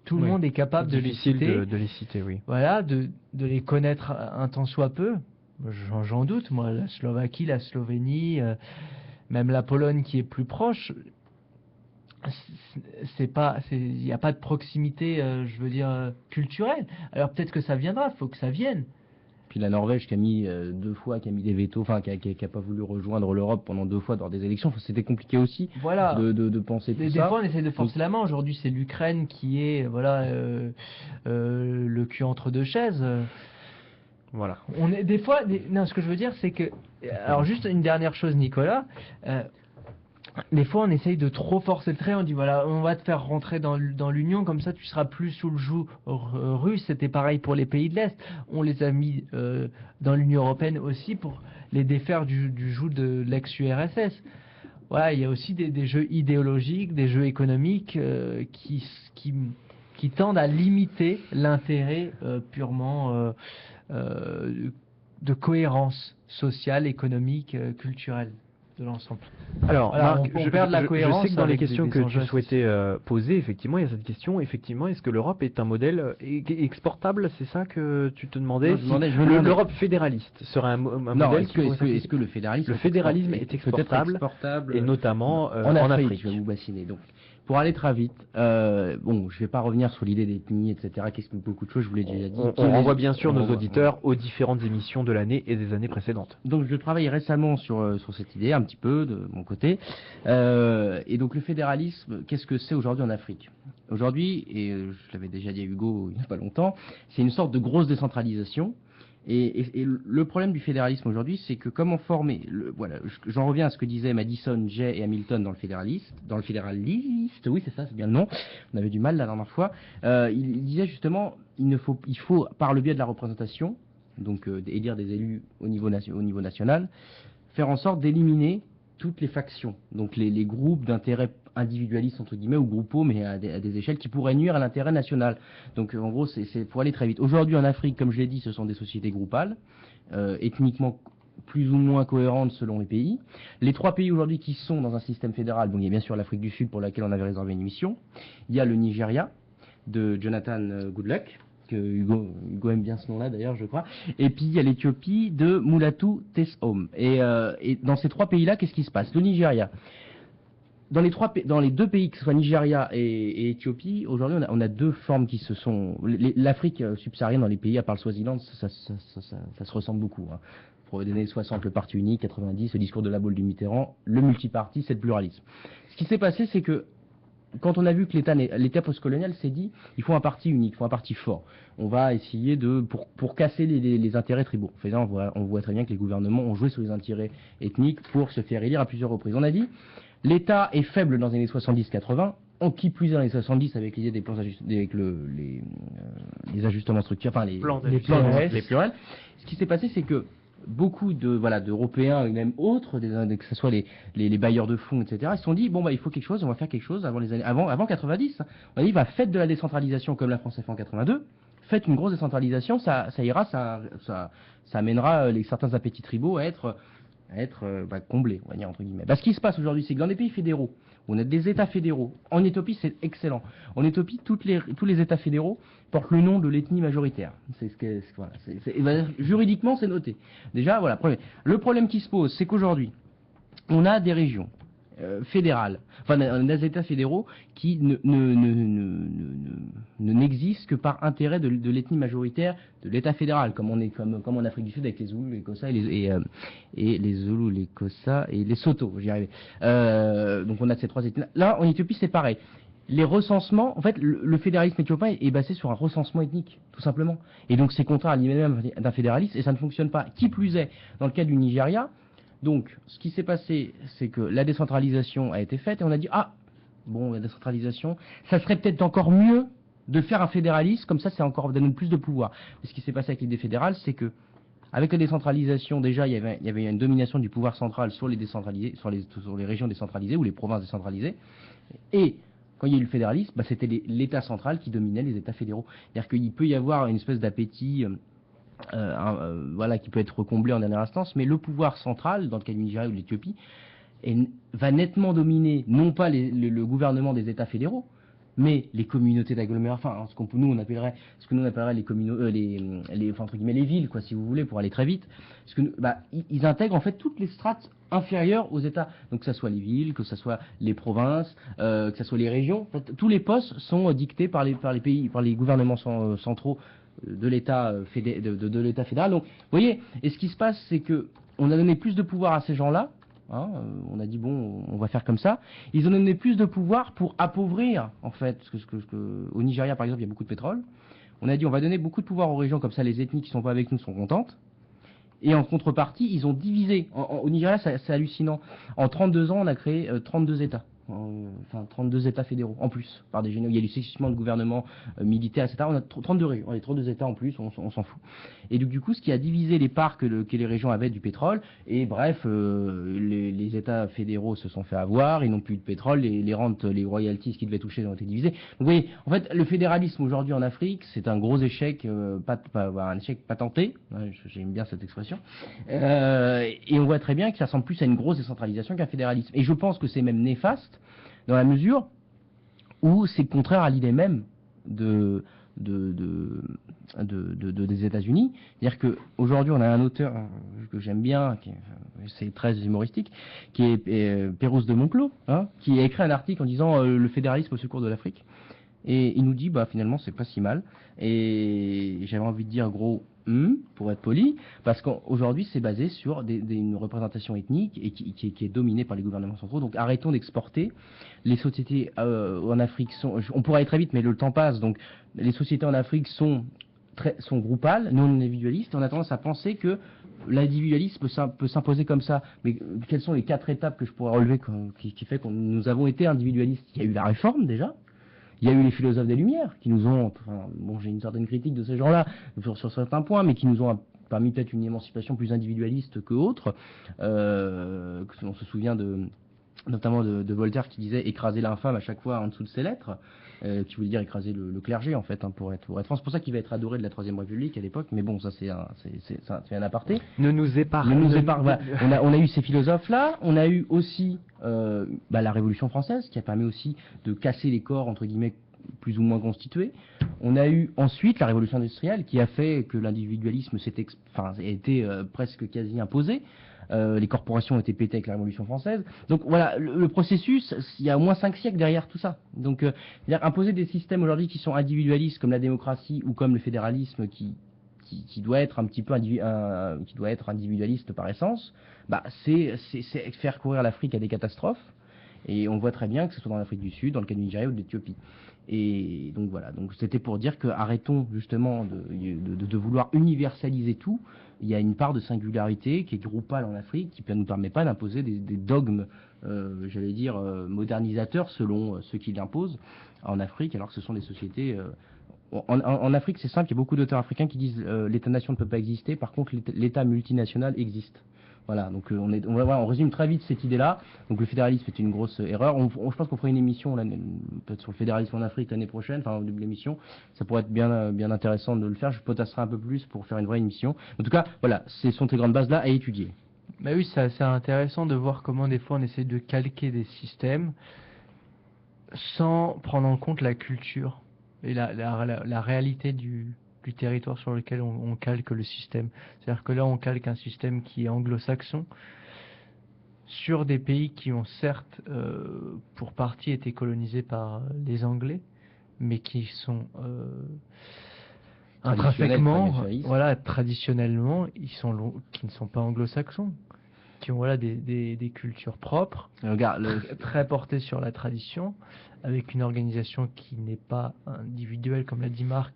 tout le monde est capable de les citer? De les citer, oui. Voilà, de les connaître un tant soit peu. J'en doute, moi, la Slovaquie, la Slovénie, même la Pologne qui est plus proche. Il n'y a pas de proximité, je veux dire, culturelle. Alors peut-être que ça viendra, il faut que ça vienne. Puis la Norvège qui a mis 2 fois, qui a mis des vétos, enfin qui a pas voulu rejoindre l'Europe pendant 2 fois dans des élections. Enfin, c'était compliqué aussi voilà. de penser tout ça. Des fois on essaie de forcer la main. Aujourd'hui c'est l'Ukraine qui est le cul entre 2 chaises. Voilà. On est des fois. Non, ce que je veux dire c'est que. Alors juste une dernière chose, Nicolas. Des fois, on essaye de trop forcer le trait. On dit voilà, on va te faire rentrer dans l'Union, comme ça, tu seras plus sous le joug russe. C'était pareil pour les pays de l'Est. On les a mis dans l'Union européenne aussi pour les défaire du joug de l'ex-URSS. Voilà, il y a aussi des jeux idéologiques, des jeux économiques qui tendent à limiter l'intérêt purement de cohérence sociale, économique, culturelle de l'ensemble. Alors, Marc, on perd de la cohérence. Je sais que dans les avec questions des que tu enjeux souhaitais poser, effectivement, il y a cette question. Effectivement, est-ce que l'Europe est un modèle exportable? C'est ça que tu te demandais? L'Europe fédéraliste serait un modèle est-ce que le fédéralisme est exportable, et notamment en Afrique? Je vais vous bassiner. Donc, pour aller très vite, bon, je vais pas revenir sur l'idée d'ethnie, etc. Qu'est-ce que beaucoup de choses, je vous l'ai déjà dit. On renvoie bien sûr nos auditeurs aux différentes émissions de l'année et des années précédentes. Donc, je travaille récemment sur cette idée, un petit peu de mon côté. Et donc, le fédéralisme, qu'est-ce que c'est aujourd'hui en Afrique? Aujourd'hui, et je l'avais déjà dit à Hugo il n'y a pas longtemps, c'est une sorte de grosse décentralisation. Et le problème du fédéralisme aujourd'hui, c'est que comment former, voilà, j'en reviens à ce que disaient Madison, Jay et Hamilton dans le fédéraliste, oui c'est ça, c'est bien le nom, on avait du mal la dernière fois, il disait justement, il faut par le biais de la représentation, donc élire des élus au niveau national, faire en sorte d'éliminer toutes les factions, donc les groupes d'intérêt individualistes entre guillemets ou groupaux, mais à des échelles qui pourraient nuire à l'intérêt national. Donc en gros, c'est pour aller très vite. Aujourd'hui en Afrique, comme je l'ai dit, ce sont des sociétés groupales, ethniquement plus ou moins cohérentes selon les pays. Les 3 pays aujourd'hui qui sont dans un système fédéral, donc il y a bien sûr l'Afrique du Sud pour laquelle on avait réservé une émission, il y a le Nigeria de Jonathan Goodluck, que Hugo aime bien ce nom-là d'ailleurs, je crois. Et puis il y a l'Éthiopie de Mulatu Teshome. Et dans ces 3 pays-là, qu'est-ce qui se passe? Le Nigeria. Dans les 2 pays, que ce soit Nigeria et Éthiopie, aujourd'hui on a 2 formes qui se sont. L'Afrique subsaharienne dans les pays, à part le Swaziland, ça se ressemble beaucoup. Hein. Pour les années 60, le parti unique, 90, le discours de la Baule du Mitterrand, le multiparti, c'est le pluralisme. Ce qui s'est passé, c'est que quand on a vu que l'État postcolonial s'est dit, il faut un parti unique, il faut un parti fort. On va essayer pour casser les intérêts tribaux. On voit très bien que les gouvernements ont joué sur les intérêts ethniques pour se faire élire à plusieurs reprises. On a dit, l'État est faible dans les années 70-80, on qui plus dans les 70 avec l'idée des plans avec les ajustements structurels, enfin les plans pluriels. Ce qui s'est passé, c'est que beaucoup d'Européens et même autres, que ce soit les bailleurs de fonds, etc., ils se sont dit, bon, bah, il faut quelque chose, on va faire quelque chose avant 90. Hein. On a dit, faites de la décentralisation comme la France a fait en 82, faites une grosse décentralisation, ça ira, ça amènera certains appétits tribaux à être comblés, on va dire, entre guillemets. Ce qui se passe aujourd'hui, c'est que dans des pays fédéraux, on a des États fédéraux. En Éthiopie, c'est excellent. En Éthiopie, tous les États fédéraux portent le nom de l'ethnie majoritaire. Juridiquement, c'est noté. Déjà, voilà. Le problème qui se pose, c'est qu'aujourd'hui, on a des régions fédérales, on a des États fédéraux qui n'existent que par intérêt de l'ethnie majoritaire de l'État fédéral, comme en Afrique du Sud avec les Zoulous, les Xhosa et les Zoulous, les Xhosa et les Soto, j'y arrivais. Donc on a ces trois ethnies. Là, en Éthiopie, c'est pareil. Les recensements, en fait, le fédéralisme éthiopien est basé sur un recensement ethnique, tout simplement. Et donc c'est contraire à l'idée même d'un fédéralisme et ça ne fonctionne pas. Qui plus est, dans le cas du Nigeria. Donc, ce qui s'est passé, c'est que la décentralisation a été faite et on a dit, la décentralisation, ça serait peut-être encore mieux de faire un fédéralisme, comme ça, c'est encore donner plus de pouvoir. Et ce qui s'est passé avec l'idée fédérale, c'est que, avec la décentralisation, déjà, il y avait une domination du pouvoir central sur les décentralisés, sur les régions décentralisées ou les provinces décentralisées. Et, quand il y a eu le fédéralisme, c'était l'État central qui dominait les États fédéraux. C'est-à-dire qu'il peut y avoir une espèce d'appétit, qui peut être comblé en dernière instance, mais le pouvoir central, dans le cas du Nigeria ou de l'Éthiopie, va nettement dominer non pas le gouvernement des États fédéraux, mais les communautés d'agglomération, ce que nous on appellerait les villes, quoi, si vous voulez, pour aller très vite. Ils intègrent en fait toutes les strates inférieures aux États. Donc que ce soit les villes, que ce soit les provinces, que ce soit les régions. En fait, tous les postes sont dictés par les pays, par les gouvernements centraux de l'État fédéral. Donc, vous voyez, et ce qui se passe, c'est que on a donné plus de pouvoir à ces gens-là. On a dit bon, on va faire comme ça. Ils ont donné plus de pouvoir pour appauvrir, en fait, parce que au Nigeria, par exemple, il y a beaucoup de pétrole. On a dit on va donner beaucoup de pouvoir aux régions, comme ça les ethnies qui sont pas avec nous sont contentes. Et en contrepartie, ils ont divisé. Au Nigeria, c'est hallucinant. En 32 ans, on a créé 32 États. 32 États fédéraux en plus, par des généraux. Il y a du succession de gouvernement militaire, etc. On a 32 régions, on a 32 États en plus, on s'en fout. Et donc, du coup, ce qui a divisé les parts que les régions avaient du pétrole, et bref, les États fédéraux se sont fait avoir, ils n'ont plus de pétrole, les rentes, les royalties qui devaient toucher ont été divisées. Donc, vous voyez, en fait, le fédéralisme aujourd'hui en Afrique, c'est un gros échec, un échec patenté, j'aime bien cette expression, et on voit très bien que ça ressemble plus à une grosse décentralisation qu'un fédéralisme. Et je pense que c'est même néfaste, dans la mesure où c'est contraire à l'idée même des États-Unis. C'est-à-dire qu'aujourd'hui, on a un auteur que j'aime bien, c'est très humoristique, qui est Pérouse de Monclos, qui a écrit un article en disant le fédéralisme au secours de l'Afrique. Et il nous dit, finalement, c'est pas si mal. Et j'avais envie de dire gros, pour être poli, parce qu'aujourd'hui, c'est basé sur une représentation ethnique et qui est dominée par les gouvernements centraux. Donc, arrêtons d'exporter. Les sociétés en Afrique on pourrait aller très vite, mais le temps passe. Donc, les sociétés en Afrique sont groupales, non individualistes. On a tendance à penser que l'individualisme peut s'imposer comme ça. Mais quelles sont les 4 étapes que je pourrais relever qui fait que nous avons été individualistes? Il y a eu la réforme, déjà. Il y a eu les philosophes des Lumières qui nous ont, j'ai une certaine critique de ces gens-là sur certains points, mais qui nous ont permis peut-être une émancipation plus individualiste que autre. On se souvient notamment de Voltaire qui disait écraser l'infâme à chaque fois en dessous de ses lettres, qui voulait dire écraser le clergé en fait, pour être franc. C'est pour ça qu'il va être adoré de la Troisième République à l'époque, mais bon, ça c'est un aparté. Ne nous épargne. Voilà. On a eu ces philosophes-là, on a eu aussi la Révolution française qui a permis aussi de casser les corps entre guillemets plus ou moins constitués. On a eu ensuite la Révolution industrielle qui a fait que l'individualisme a été presque quasi imposé. Les corporations ont été pétées avec la Révolution française. Donc voilà, le processus, il y a au moins 5 siècles derrière tout ça. Donc imposer des systèmes aujourd'hui qui sont individualistes comme la démocratie ou comme le fédéralisme qui doit être un petit peu qui doit être individualiste par essence, c'est faire courir l'Afrique à des catastrophes. Et on voit très bien que ce soit dans l'Afrique du Sud, dans le cas du Nigeria ou de l'Éthiopie. Et donc voilà, donc c'était pour dire que arrêtons justement de vouloir universaliser tout. Il y a une part de singularité qui est groupale en Afrique, qui ne nous permet pas d'imposer des dogmes, modernisateurs selon ceux qui l'imposent en Afrique, alors que ce sont des sociétés En Afrique, c'est simple, il y a beaucoup d'auteurs africains qui disent l'État-nation ne peut pas exister, par contre l'État multinational existe. Voilà, donc on résume très vite cette idée-là. Donc le fédéralisme est une grosse erreur. Je pense qu'on fera une émission peut-être sur le fédéralisme en Afrique l'année prochaine, enfin au début de l'émission. Ça pourrait être bien intéressant de le faire. Je potasserai un peu plus pour faire une vraie émission. En tout cas, voilà, ce sont ces grandes bases-là à étudier. Bah oui, c'est assez intéressant de voir comment des fois on essaie de calquer des systèmes sans prendre en compte la culture et la réalité du territoire sur lequel on calque le système. C'est-à-dire que là, on calque un système qui est anglo-saxon sur des pays qui ont certes, pour partie, été colonisés par les Anglais, mais qui sont intrinsèquement, traditionnellement, qui ne sont pas anglo-saxons, qui ont des cultures propres, très portées sur la tradition, avec une organisation qui n'est pas individuelle, comme l'a dit Marc,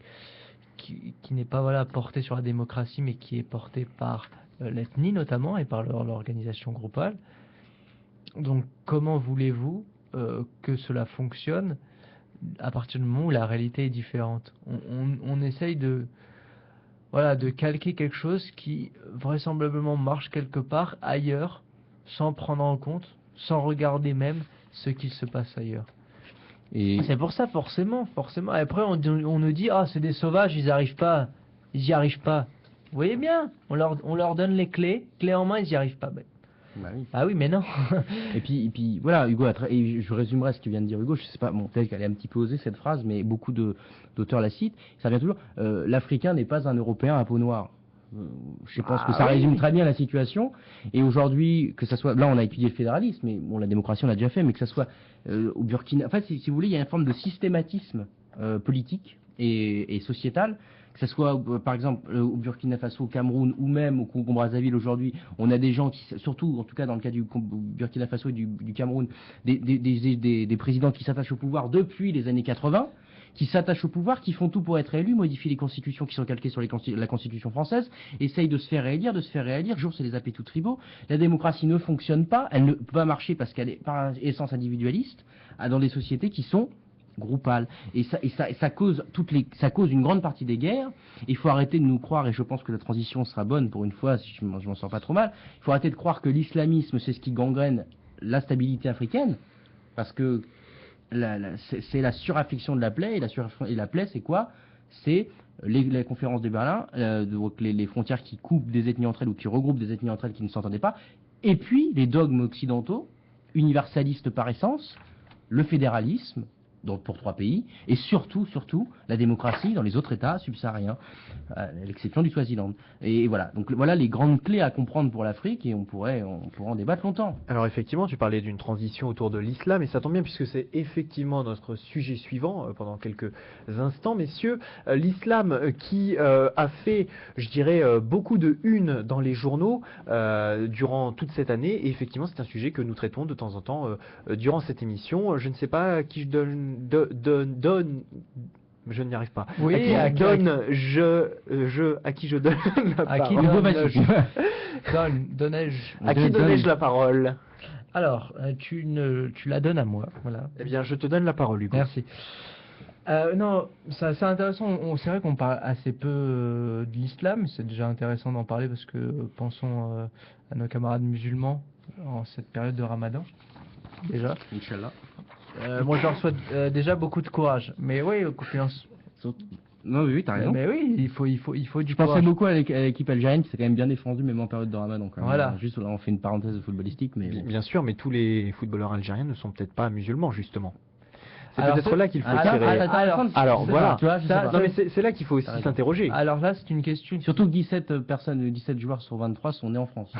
qui n'est pas portée sur la démocratie, mais qui est portée par l'ethnie notamment et par l'organisation groupale. Donc comment voulez-vous que cela fonctionne à partir du moment où la réalité est différente? On essaye de calquer quelque chose qui vraisemblablement marche quelque part ailleurs, sans prendre en compte, sans regarder même ce qu'il se passe ailleurs. Et c'est pour ça, forcément. Après, on nous dit, c'est des sauvages, ils n'y arrivent pas. Vous voyez bien, on leur donne les clés en main, ils n'y arrivent pas. Bah oui. Ah oui, mais non. et puis voilà, Hugo, et je résumerai ce que vient de dire Hugo, je sais pas, peut-être qu'elle est un petit peu osée cette phrase, mais beaucoup d'auteurs la citent, ça vient toujours, l'Africain n'est pas un Européen à peau noire. Je pense que ça résume très bien la situation. Et aujourd'hui, que ça soit, là on a étudié le fédéralisme, mais bon, la démocratie on l'a déjà fait, mais que ça soit au Burkina, en fait, si vous voulez, il y a une forme de systématisme politique et sociétal. Que ce soit, par exemple, au Burkina Faso, au Cameroun, ou même au Congo-Brazzaville aujourd'hui, on a des gens qui, surtout, en tout cas dans le cas du Burkina Faso et du Cameroun, des présidents qui s'attachent au pouvoir depuis les années 80, qui s'attachent au pouvoir, qui font tout pour être élus, modifient les constitutions qui sont calquées sur la constitution française, essayent de se faire réélire, jour c'est les appels tout tribaux. La démocratie ne fonctionne pas, elle ne peut pas marcher parce qu'elle est par essence individualiste, dans des sociétés qui sont groupales. Et ça cause une grande partie des guerres. Il faut arrêter de nous croire, et je pense que la transition sera bonne pour une fois, si je m'en sors pas trop mal, il faut arrêter de croire que l'islamisme c'est ce qui gangrène la stabilité africaine, parce que c'est la suraffection de la plaie, et la plaie c'est quoi? C'est la conférence de Berlin, donc les frontières qui coupent des ethnies entre elles ou qui regroupent des ethnies entre elles qui ne s'entendaient pas, et puis les dogmes occidentaux, universalistes par essence, le fédéralisme, donc pour 3 pays, et surtout, la démocratie dans les autres États subsahariens, à l'exception du Swaziland. Et voilà, donc voilà les grandes clés à comprendre pour l'Afrique, et on pourrait en débattre longtemps. Alors effectivement, tu parlais d'une transition autour de l'islam, et ça tombe bien puisque c'est effectivement notre sujet suivant pendant quelques instants, messieurs. L'islam qui a fait, je dirais, beaucoup de une dans les journaux durant toute cette année, et effectivement c'est un sujet que nous traitons de temps en temps durant cette émission. Je ne sais pas à qui je donne, je n'y arrive pas. Oui, à qui je donne la parole. Donnais-je la parole? Alors, tu la donnes à moi, voilà. Eh bien, je te donne la parole, Hugo. Merci. Non, c'est intéressant. C'est vrai qu'on parle assez peu de l'islam. C'est déjà intéressant d'en parler parce que pensons à nos camarades musulmans en cette période de Ramadan. Déjà. Inch'Allah. Moi, je leur souhaite déjà beaucoup de courage. Mais oui, confiance. Non, oui, t'as raison. Mais oui, il faut du courage. Je pensais beaucoup à l'équipe algérienne qui s'est quand même bien défendue, même en période de Ramadan. Voilà. Juste là, on fait une parenthèse footballistique, mais bien sûr, mais tous les footballeurs algériens ne sont peut-être pas musulmans, justement. C'est Alors, peut-être là qu'il faut tirer. Alors voilà. Tu vois, non, mais c'est là qu'il faut aussi s'interroger. Alors là, c'est une question. Surtout que 17 joueurs sur 23 sont nés en France.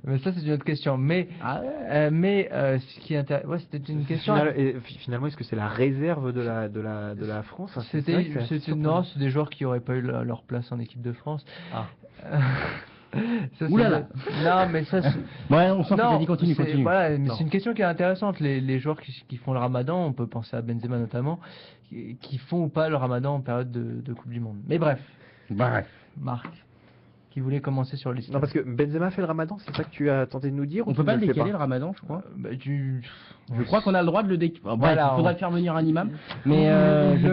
Mais ça, c'est une autre question. Mais ce qui est intéressant, c'était une question. Finalement, est-ce que c'est la réserve de la France? Non, c'est des joueurs qui n'auraient pas eu leur place en équipe de France. Ah. Ça, oulala. Non, mais ça. Ouais, on sent que continue. Voilà, mais c'est une question qui est intéressante. Les joueurs qui font le Ramadan, on peut penser à Benzema notamment, qui font ou pas le Ramadan en période de Coupe du Monde. Mais bref. Marc. qui voulait commencer sur l'islam. Non, parce que Benzema fait le ramadan, c'est ça que tu as tenté de nous dire? On ou peut tu pas ne le fais décaler le ramadan, je crois. Je crois qu'on a le droit de le décaler. Bref, Voilà, il faudrait on- faire venir un imam. Mais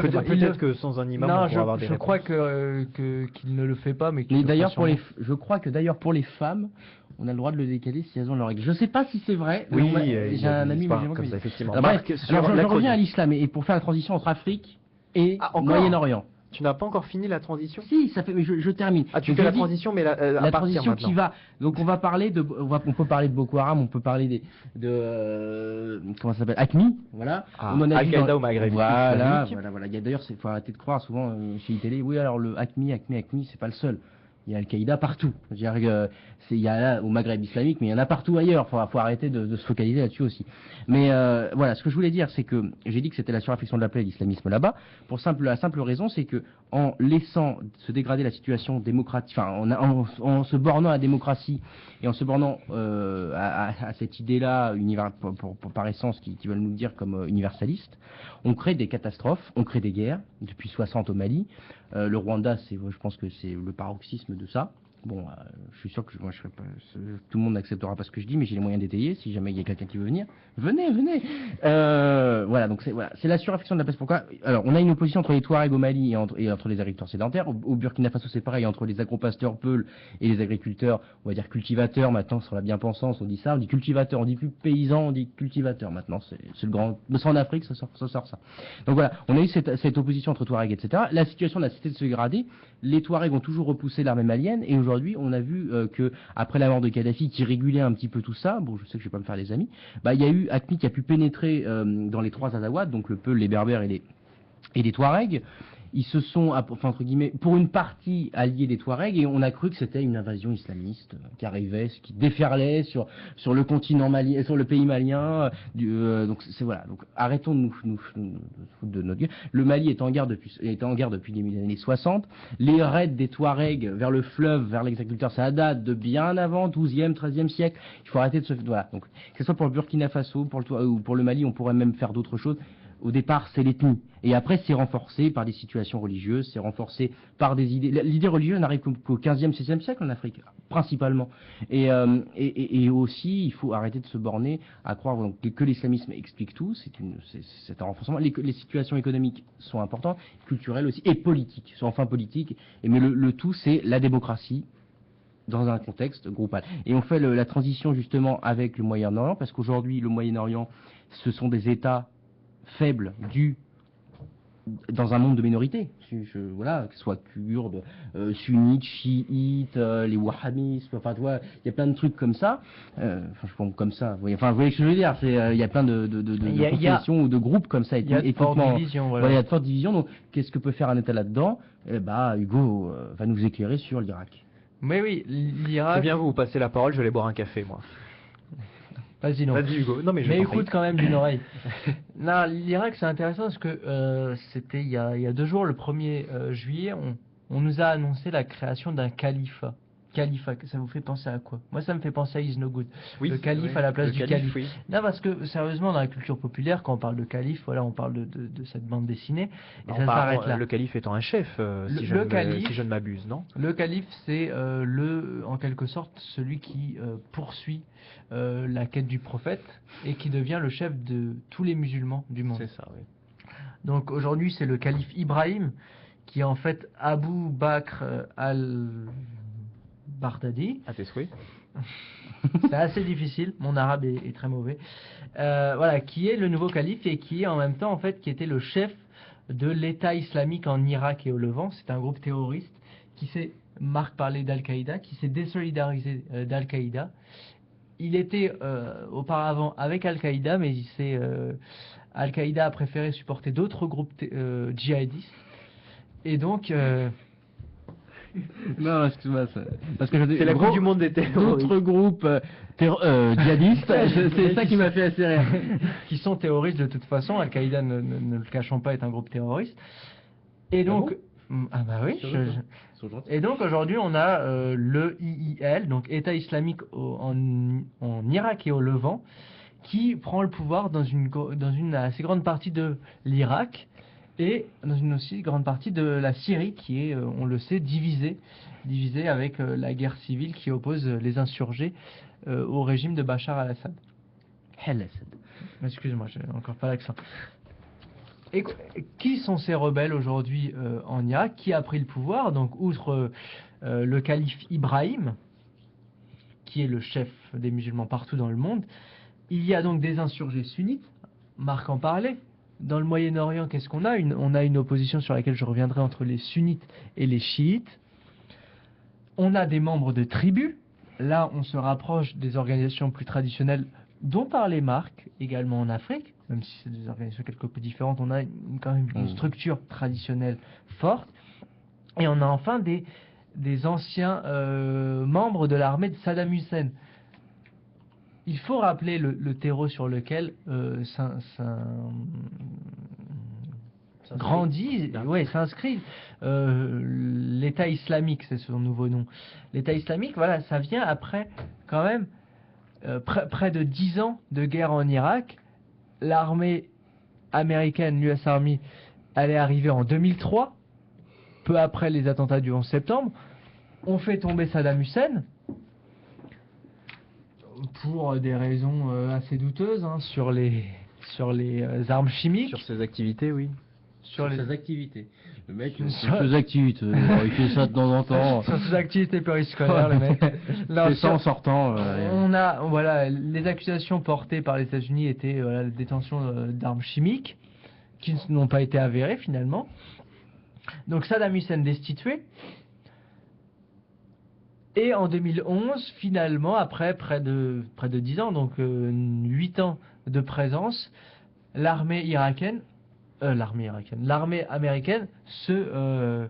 Peut-être que sans un imam, on Non, pourra avoir des je réponses. crois qu'il ne le fait pas, mais qu'il Mais le d'ailleurs, fera sûrement. je crois que d'ailleurs pour les femmes, on a le droit de le décaler si elles ont leur règle. Je sais pas si c'est vrai. mais Oui, on m'a- il y j'ai a un des ami histoires musulman comme qui ça, me dit. effectivement. Ah, bref, Marc, sur alors, je la reviens à chronique. l'islam et pour faire la transition entre Afrique et Ah, encore Moyen-Orient. Tu n'as pas encore fini la transition? Si, ça fait, mais je termine. Ah, tu Donc, fais je la dis- transition, mais à la partir transition maintenant. qui va. Donc on va parler on peut parler de Boko Haram, on peut parler comment ça s'appelle, AQMI, voilà. Ah, on en a vu Al-Qaïda dans- au Maghreb Voilà, islamique. voilà. Il y a d'ailleurs, faut arrêter de croire souvent chez ITélé. Oui, alors le AQMI, c'est pas le seul. Il y a Al-Qaïda partout. Je veux dire, il y a là au Maghreb islamique, mais il y en a partout ailleurs. Faut arrêter de se focaliser là-dessus aussi. Mais voilà, ce que je voulais dire, c'est que j'ai dit que c'était la suraffection de la plaie, l'islamisme là-bas, pour la simple raison, c'est que en laissant se dégrader la situation démocratique, enfin, en se bornant à la démocratie et en se bornant à cette idée-là, par essence, qui veulent nous dire comme universaliste, on crée des catastrophes, on crée des guerres, depuis 60 au Mali. Le Rwanda, je pense que c'est le paroxysme de ça. Bon, je suis sûr que moi, je serai pas, tout le monde n'acceptera pas ce que je dis, mais j'ai les moyens d'étayer. Si jamais il y a quelqu'un qui veut venir, venez. Voilà, donc c'est la suraffection de la place. Pourquoi? Alors, on a une opposition entre les Touaregs au Mali et entre les agriculteurs sédentaires. Au Burkina Faso, c'est pareil, entre les agropasteurs Peuls et les agriculteurs, on va dire cultivateurs. Maintenant, sur la bien-pensance, on dit ça, on dit cultivateurs, on dit plus paysans, on dit cultivateurs. Maintenant, c'est le grand. Mais c'est en Afrique, ça sort ça. Donc voilà, on a eu cette opposition entre Touaregs, etc. La situation n'a cessé de se dégrader. Les Touaregs ont toujours repoussé l'armée malienne et aujourd'hui, on a vu que après la mort de Kadhafi, qui régulait un petit peu tout ça, bon, je sais que je vais pas me faire les amis, bah il y a eu AQMI qui a pu pénétrer dans les trois Azawad, donc le Peul, les Berbères et les Touaregs. Ils se sont, enfin, entre guillemets, pour une partie alliés des Touaregs, et on a cru que c'était une invasion islamiste qui arrivait, qui déferlait sur le continent malien, sur le pays malien. Donc c'est voilà. Donc arrêtons de nous foutre de notre gueule. Le Mali est en guerre depuis les années 60. Les raids des Touaregs vers le fleuve, vers les agriculteurs, ça date de bien avant 12e, 13e siècle. Il faut arrêter de se voilà. Donc que ce soit pour le Burkina Faso, ou pour le Mali, on pourrait même faire d'autres choses. Au départ, c'est l'ethnie. Et après, c'est renforcé par des situations religieuses, c'est renforcé par des idées. L'idée religieuse n'arrive qu'au 15e, 16e siècle en Afrique, principalement. Et aussi, il faut arrêter de se borner à croire que l'islamisme explique tout. C'est un renforcement. Les situations économiques sont importantes, culturelles aussi, et politiques, sont enfin politiques. Mais le tout, c'est la démocratie dans un contexte groupal. Et on fait la transition justement avec le Moyen-Orient, parce qu'aujourd'hui, le Moyen-Orient, ce sont des États faibles dans un monde de minorités, voilà, que ce soit kurdes, sunnites, chiites, les wahhabistes, enfin tu vois, il y a plein de trucs comme ça, comme ça, vous voyez ce que je veux dire, il y a plein de confessions ou de groupes comme ça, il y a de fortes divisions, voilà. Il y a de fortes divisions, donc qu'est-ce que peut faire un État là-dedans? Hugo va nous éclairer sur l'Irak. Mais oui, l'Irak... C'est bien, vous passez la parole, je vais aller boire un café, moi. Vas-y, non. Vas-y, Hugo. Non, mais écoute quand même d'une oreille. Non, l'Irak, c'est intéressant parce que c'était il y a 2 jours, le 1er juillet, on nous a annoncé la création d'un califat. Califat, ça vous fait penser à quoi? Moi, ça me fait penser à Is No Good. Oui, le calife oui, à la place le du calife, calife. oui. Non, parce que sérieusement, dans la culture populaire, quand on parle de calife, voilà, on parle de cette bande dessinée. Et ça s'arrête là. Le calife étant un chef, si je ne m'abuse, non? Le calife, c'est en quelque sorte celui qui poursuit la quête du prophète et qui devient le chef de tous les musulmans du monde. C'est ça, oui. Donc aujourd'hui, c'est le calife Ibrahim qui est en fait Abu Bakr al-Baghdadi. À tes souhaits. C'est assez difficile, mon arabe est très mauvais. Voilà, qui est le nouveau calife et qui est en même temps, en fait, qui était le chef de l'État islamique en Irak et au Levant. C'est un groupe terroriste qui Marc parlait d'Al-Qaïda, qui s'est désolidarisé d'Al-Qaïda. Il était auparavant avec Al-Qaïda, mais Al-Qaïda a préféré supporter d'autres groupes djihadistes. Et donc... Non, excuse-moi, parce que c'est la Coupe du monde des terroristes. D'autres groupes djihadistes, c'est ça qui m'a fait assez rire. Qui sont terroristes de toute façon, Al-Qaïda, ne le cachons pas, est un groupe terroriste. Et donc... Ah bah oui, et donc aujourd'hui on a le IIL, donc État islamique en Irak et au Levant, qui prend le pouvoir dans une assez grande partie de l'Irak et dans une aussi grande partie de la Syrie qui est, on le sait, divisée avec la guerre civile qui oppose les insurgés au régime de Bachar al-Assad. Excuse-moi, j'ai encore pas l'accent. Et qui sont ces rebelles aujourd'hui en Irak? Qui a pris le pouvoir? Donc, outre le calife Ibrahim, qui est le chef des musulmans partout dans le monde, il y a donc des insurgés sunnites. Marc en parlait. Dans le Moyen-Orient, qu'est-ce qu'on a? On a une opposition sur laquelle je reviendrai entre les sunnites et les chiites. On a des membres de tribus. Là, on se rapproche des organisations plus traditionnelles dont parlait Marc, également en Afrique. Même si c'est des organisations quelque peu différentes, on a quand même une structure traditionnelle forte. Et on a enfin des anciens membres de l'armée de Saddam Hussein. Il faut rappeler le terreau sur lequel s'inscrit l'État islamique, c'est son nouveau nom. L'État islamique, voilà, ça vient après quand même près de 10 ans de guerre en Irak. L'armée américaine, l'US Army, elle est arrivée en 2003, peu après les attentats du 11 septembre. On fait tomber Saddam Hussein pour des raisons assez douteuses sur les armes chimiques. Sur ses activités, oui. Sur ses activités. Le mec, sur ses activités, il fait ça de temps en temps. Sur ses activités périscolaires, le mec. C'est ça en sortant. On a, voilà, les accusations portées par les États-Unis étaient la détention d'armes chimiques, qui n'ont pas été avérées finalement. Donc Saddam Hussein destitué. Et en 2011, finalement, après près de 10 ans, donc 8 ans de présence, l'armée américaine se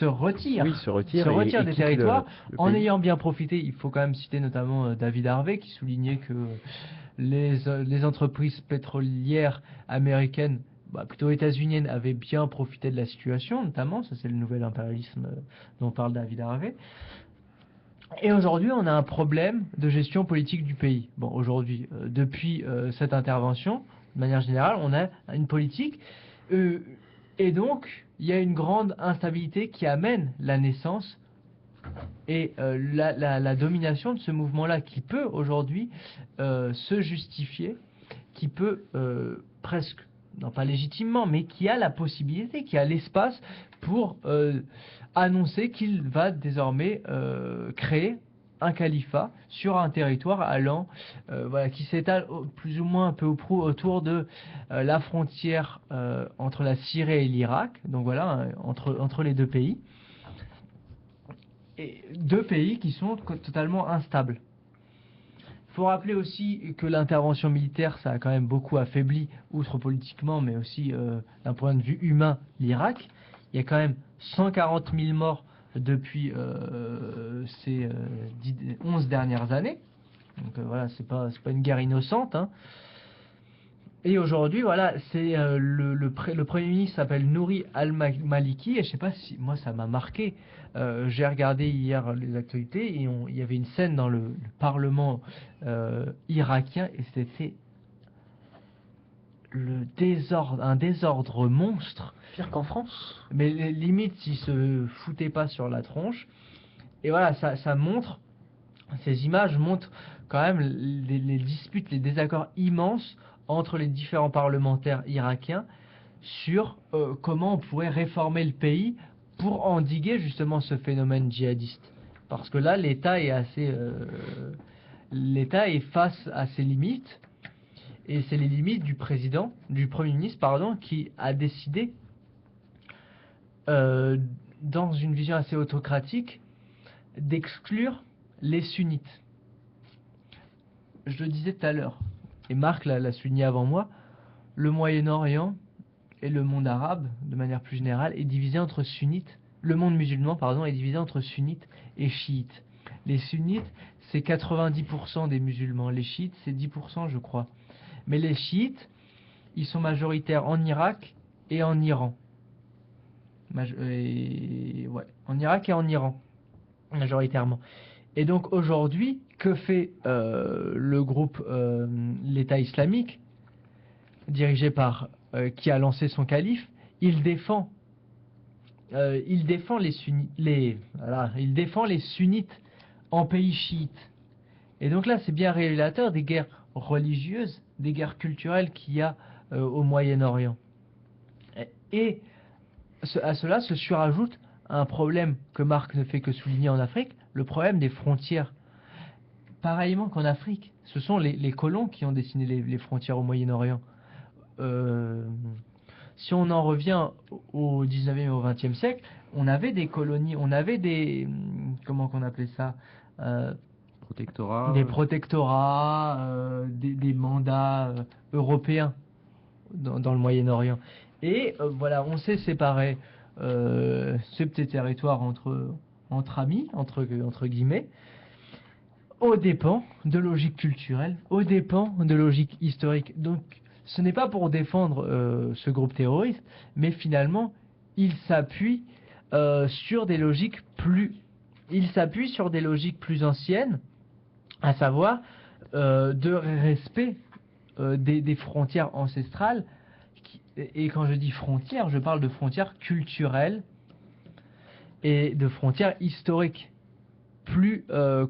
retire. Oui, se retire des territoires en ayant bien profité. Il faut quand même citer notamment David Harvey qui soulignait que les entreprises pétrolières américaines, plutôt états-uniennes, avaient bien profité de la situation, notamment, ça c'est le nouvel impérialisme dont parle David Harvey. Et aujourd'hui, on a un problème de gestion politique du pays. Bon, aujourd'hui, depuis cette intervention, de manière générale, on a une politique, et donc il y a une grande instabilité qui amène la naissance et la domination de ce mouvement-là, qui peut aujourd'hui se justifier, qui peut presque, non pas légitimement, mais qui a la possibilité, qui a l'espace pour annoncer qu'il va désormais créer un califat sur un territoire allant, qui s'étale plus ou moins un peu ou prou autour de la frontière entre la Syrie et l'Irak, donc voilà, entre les deux pays, et deux pays qui sont totalement instables. Il faut rappeler aussi que l'intervention militaire, ça a quand même beaucoup affaibli, outre politiquement, mais aussi d'un point de vue humain, l'Irak. Il y a quand même 140 000 morts depuis ces 11 dernières années. Donc voilà, c'est pas une guerre innocente. Et aujourd'hui, voilà, c'est le Premier ministre s'appelle Nouri al-Maliki, et je sais pas si moi ça m'a marqué. J'ai regardé hier les actualités et il y avait une scène dans le Parlement irakien et c'était un désordre monstre. Pire qu'en France. Mais limite, s'ils se foutaient pas sur la tronche. Et voilà, ça montre, ces images montrent quand même les disputes, les désaccords immenses entre les différents parlementaires irakiens sur comment on pourrait réformer le pays pour endiguer justement ce phénomène djihadiste. Parce que là, l'État est face à ses limites, et c'est les limites du Premier ministre, qui a décidé, dans une vision assez autocratique, d'exclure les sunnites. Je le disais tout à l'heure, et Marc l'a souligné avant moi, le Moyen-Orient et le monde arabe, de manière plus générale, est divisé entre sunnites. Le monde musulman, est divisé entre sunnites et chiites. Les sunnites, c'est 90% des musulmans. Les chiites, c'est 10%, je crois. Mais les chiites, ils sont majoritaires en Irak et en Iran. En Irak et en Iran, majoritairement. Et donc aujourd'hui, que fait le groupe l'État islamique? dirigé par qui a lancé son calife, il défend il défend les sunnites en pays chiite. Et donc là, c'est bien révélateur des guerres religieuses, des guerres culturelles qu'il y a au Moyen-Orient. Et à cela se surajoute un problème que Marx ne fait que souligner en Afrique, le problème des frontières. Pareillement qu'en Afrique, ce sont les colons qui ont dessiné les frontières au Moyen-Orient. Si on en revient au 19e et au 20e siècle, on avait des colonies, on avait des... comment qu'on appelait ça Protectorat. Des protectorats, des mandats européens dans le Moyen-Orient. Et voilà, on s'est séparé ce petit territoire entre amis, entre guillemets, aux dépens de logique culturelle, aux dépens de logique historique. Donc, ce n'est pas pour défendre ce groupe terroriste, mais finalement, il s'appuie sur des logiques plus anciennes, à savoir de respect des frontières ancestrales. Et quand je dis frontières, je parle de frontières culturelles et de frontières historiques plus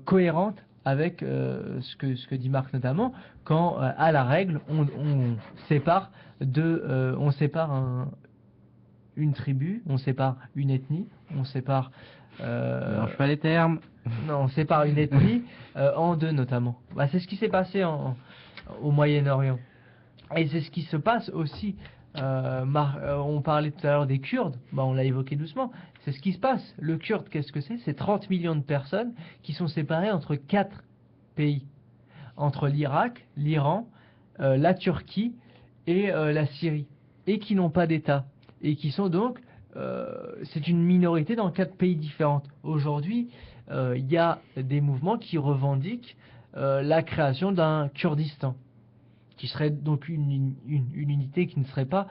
cohérentes avec ce que dit Marx notamment, quand à la règle on sépare une tribu, on sépare une ethnie, on sépare mélange pas les termes. Non, on sépare une ethnie en deux notamment. Bah, c'est ce qui s'est passé au Moyen-Orient. Et c'est ce qui se passe aussi. On parlait tout à l'heure des Kurdes, bah, on l'a évoqué doucement. C'est ce qui se passe. Le Kurde, qu'est-ce que c'est? C'est 30 millions de personnes qui sont séparées entre 4 pays. Entre l'Irak, l'Iran, la Turquie et la Syrie. Et qui n'ont pas d'État. Et qui sont donc... c'est une minorité dans 4 pays différents. Aujourd'hui, il y a des mouvements qui revendiquent la création d'un Kurdistan, qui serait donc une unité qui ne serait pas,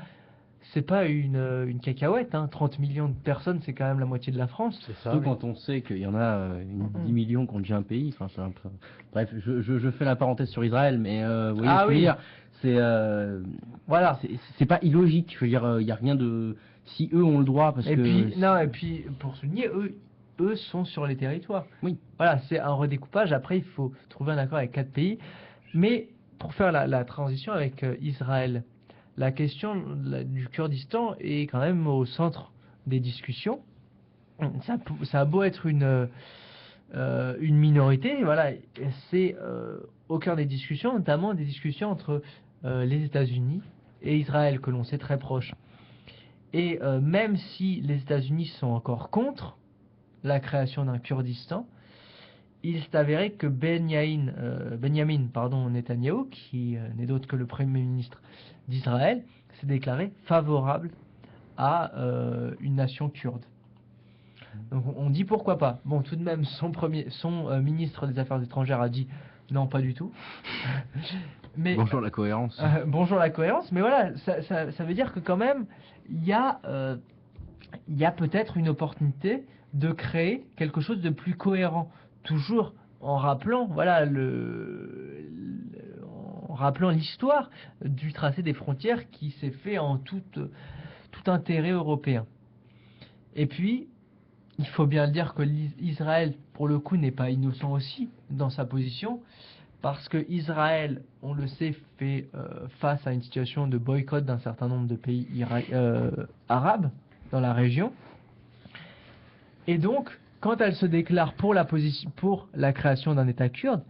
c'est pas une cacahuète, hein. 30 millions de personnes, c'est quand même la moitié de la France. C'est ça. Surtout quand on sait qu'il y en a 10 millions qui ont déjà un pays. Enfin, c'est un peu... Bref, je fais la parenthèse sur Israël, mais vous voyez ce que je veux dire. C'est voilà, c'est pas illogique. Je veux dire, il y a rien de... Si eux ont le droit, parce et que... Puis, non, et puis, pour souligner, eux sont sur les territoires. Oui. Voilà, c'est un redécoupage. Après, il faut trouver un accord avec 4 pays. Mais pour faire la transition avec Israël, la question du Kurdistan est quand même au centre des discussions. Ça a beau être une minorité, voilà, c'est au cœur des discussions, notamment des discussions entre les États-Unis et Israël, que l'on sait très proches. Et même si les États-Unis sont encore contre la création d'un Kurdistan, il s'est avéré que Benyamin Netanyahou, qui n'est d'autre que le Premier ministre d'Israël, s'est déclaré favorable à une nation kurde. Donc on dit pourquoi pas. Bon, tout de même, son ministre des Affaires étrangères a dit non, pas du tout. Mais, bonjour la cohérence. Bonjour la cohérence, mais voilà, ça veut dire que quand même, il y a peut-être une opportunité de créer quelque chose de plus cohérent, toujours en rappelant, voilà, en rappelant l'histoire du tracé des frontières qui s'est fait en tout intérêt européen. Et puis, il faut bien le dire que Israël, pour le coup, n'est pas innocent aussi dans sa position, parce que Israël, on le sait, fait face à une situation de boycott d'un certain nombre de pays arabes dans la région. Et donc, quand elle se déclare pour la création d'un État kurde,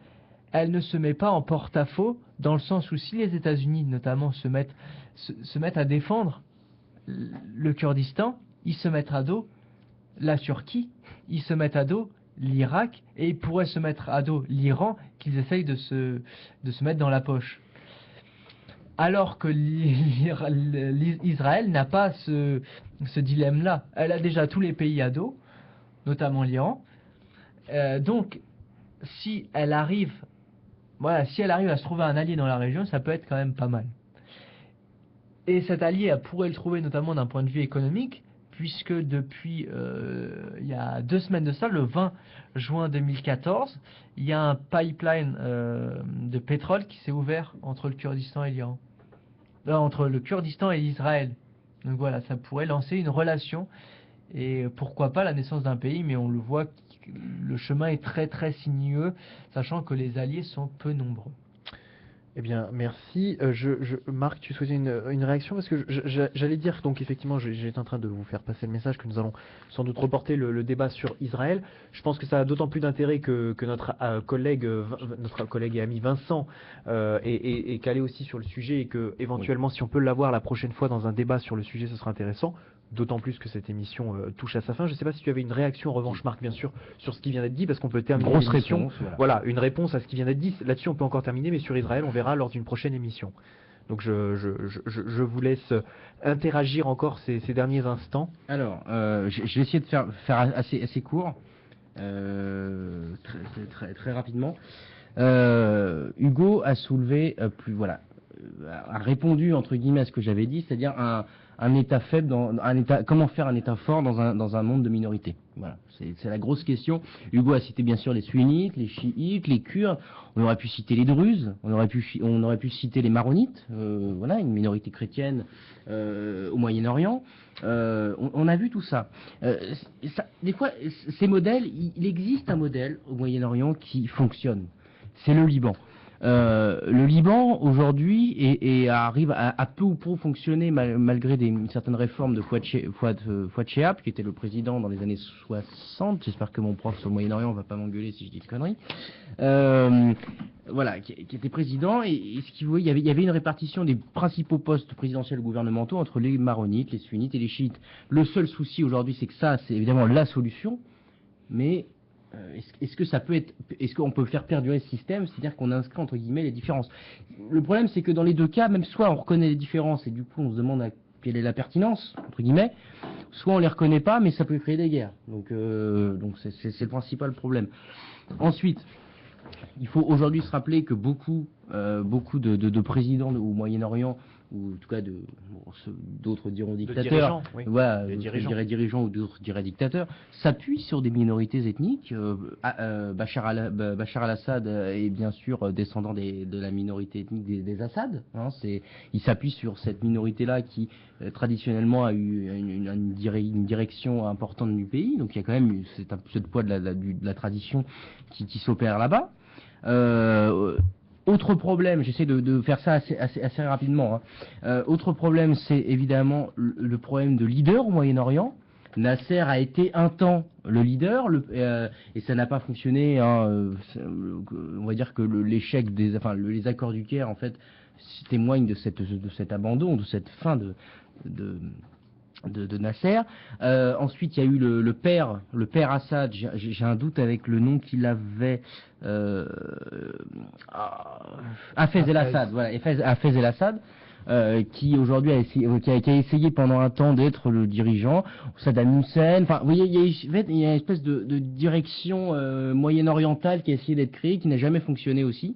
elle ne se met pas en porte-à-faux, dans le sens où si les États-Unis, notamment, se mettent à défendre le Kurdistan, ils se mettent à dos la Turquie, ils se mettent à dos l'Irak, et ils pourraient se mettre à dos l'Iran, qu'ils essayent de se mettre dans la poche. Alors que Israël n'a pas ce dilemme-là. Elle a déjà tous les pays à dos, notamment l'Iran. Donc, si elle arrive à se trouver un allié dans la région, ça peut être quand même pas mal. Et cet allié, elle pourrait le trouver notamment d'un point de vue économique, puisque depuis il y a 2 semaines de ça, le 20 juin 2014, il y a un pipeline de pétrole qui s'est ouvert entre le Kurdistan et l'Iran. entre le Kurdistan et Israël. Donc voilà, ça pourrait lancer une relation et pourquoi pas la naissance d'un pays, mais on le voit, le chemin est très très sinueux, sachant que les alliés sont peu nombreux. Eh bien, merci. Marc, tu souhaitais une réaction parce que j'allais dire, donc effectivement, j'étais en train de vous faire passer le message que nous allons sans doute reporter le débat sur Israël. Je pense que ça a d'autant plus d'intérêt que notre collègue et ami Vincent est calé aussi sur le sujet et que éventuellement, si on peut l'avoir la prochaine fois dans un débat sur le sujet, ce sera intéressant. D'autant plus que cette émission touche à sa fin. Je ne sais pas si tu avais une réaction en revanche, Marc, bien sûr, sur ce qui vient d'être dit, parce qu'on peut terminer Grosse l'émission. réponse, Voilà, une réponse à ce qui vient d'être dit. Là-dessus, on peut encore terminer, mais sur Israël, on verra lors d'une prochaine émission. Donc, je vous laisse interagir encore ces derniers instants. Alors, je vais essayer de faire assez court, très rapidement. Hugo a soulevé, a répondu entre guillemets à ce que j'avais dit, c'est-à-dire un État faible, comment faire un État fort dans un monde de minorités. Voilà, c'est la grosse question. Hugo a cité bien sûr les sunnites, les chiites, les kurdes. On aurait pu citer les druzes, on aurait pu citer les maronites. Voilà, une minorité chrétienne au Moyen-Orient. On a vu tout ça. Des fois, ces modèles, il existe un modèle au Moyen-Orient qui fonctionne. C'est le Liban. Le Liban aujourd'hui arrive à peu ou prou fonctionner malgré certaines réformes de Fouad Chehab, qui était le président dans les années 60. J'espère que mon prof sur le Moyen-Orient va pas m'engueuler si je dis de conneries. Voilà, qui était président et ce qu'il voulait, il y avait une répartition des principaux postes présidentiels ou gouvernementaux entre les maronites, les sunnites et les chiites. Le seul souci aujourd'hui, c'est que ça, c'est évidemment la solution, mais est-ce qu'on peut faire perdurer ce système, c'est-à-dire qu'on inscrit entre guillemets les différences. Le problème, c'est que dans les deux cas, même soit on reconnaît les différences et du coup on se demande quelle est la pertinence entre guillemets, soit on les reconnaît pas, mais ça peut créer des guerres. Donc c'est le principal problème. Ensuite, il faut aujourd'hui se rappeler que beaucoup de présidents au Moyen-Orient, ou en tout cas d'autres diront dictateurs, dirigeants ou d'autres diraient dictateurs, s'appuient sur des minorités ethniques. Bachar al-Assad est bien sûr descendant de la minorité ethnique des Assad. Hein, il s'appuie sur cette minorité-là qui traditionnellement a eu une direction importante du pays. Donc il y a quand même ce poids de la tradition qui s'opère là-bas. Autre problème, j'essaie de faire ça assez rapidement. Hein. Autre problème, c'est évidemment le problème de leader au Moyen-Orient. Nasser a été un temps le leader, et ça n'a pas fonctionné. Hein, on va dire que l'échec les accords du Caire, en fait, témoignent de cet abandon, de cette fin de Nasser. Ensuite, il y a eu le père Assad. J'ai un doute avec le nom qu'il avait. Hafez el-Assad. Voilà, Hafez el-Assad. Qui aujourd'hui a essayé pendant un temps d'être le dirigeant. Saddam Hussein. Enfin, vous voyez, il y a une espèce de direction moyen-orientale qui a essayé d'être créée, qui n'a jamais fonctionné aussi.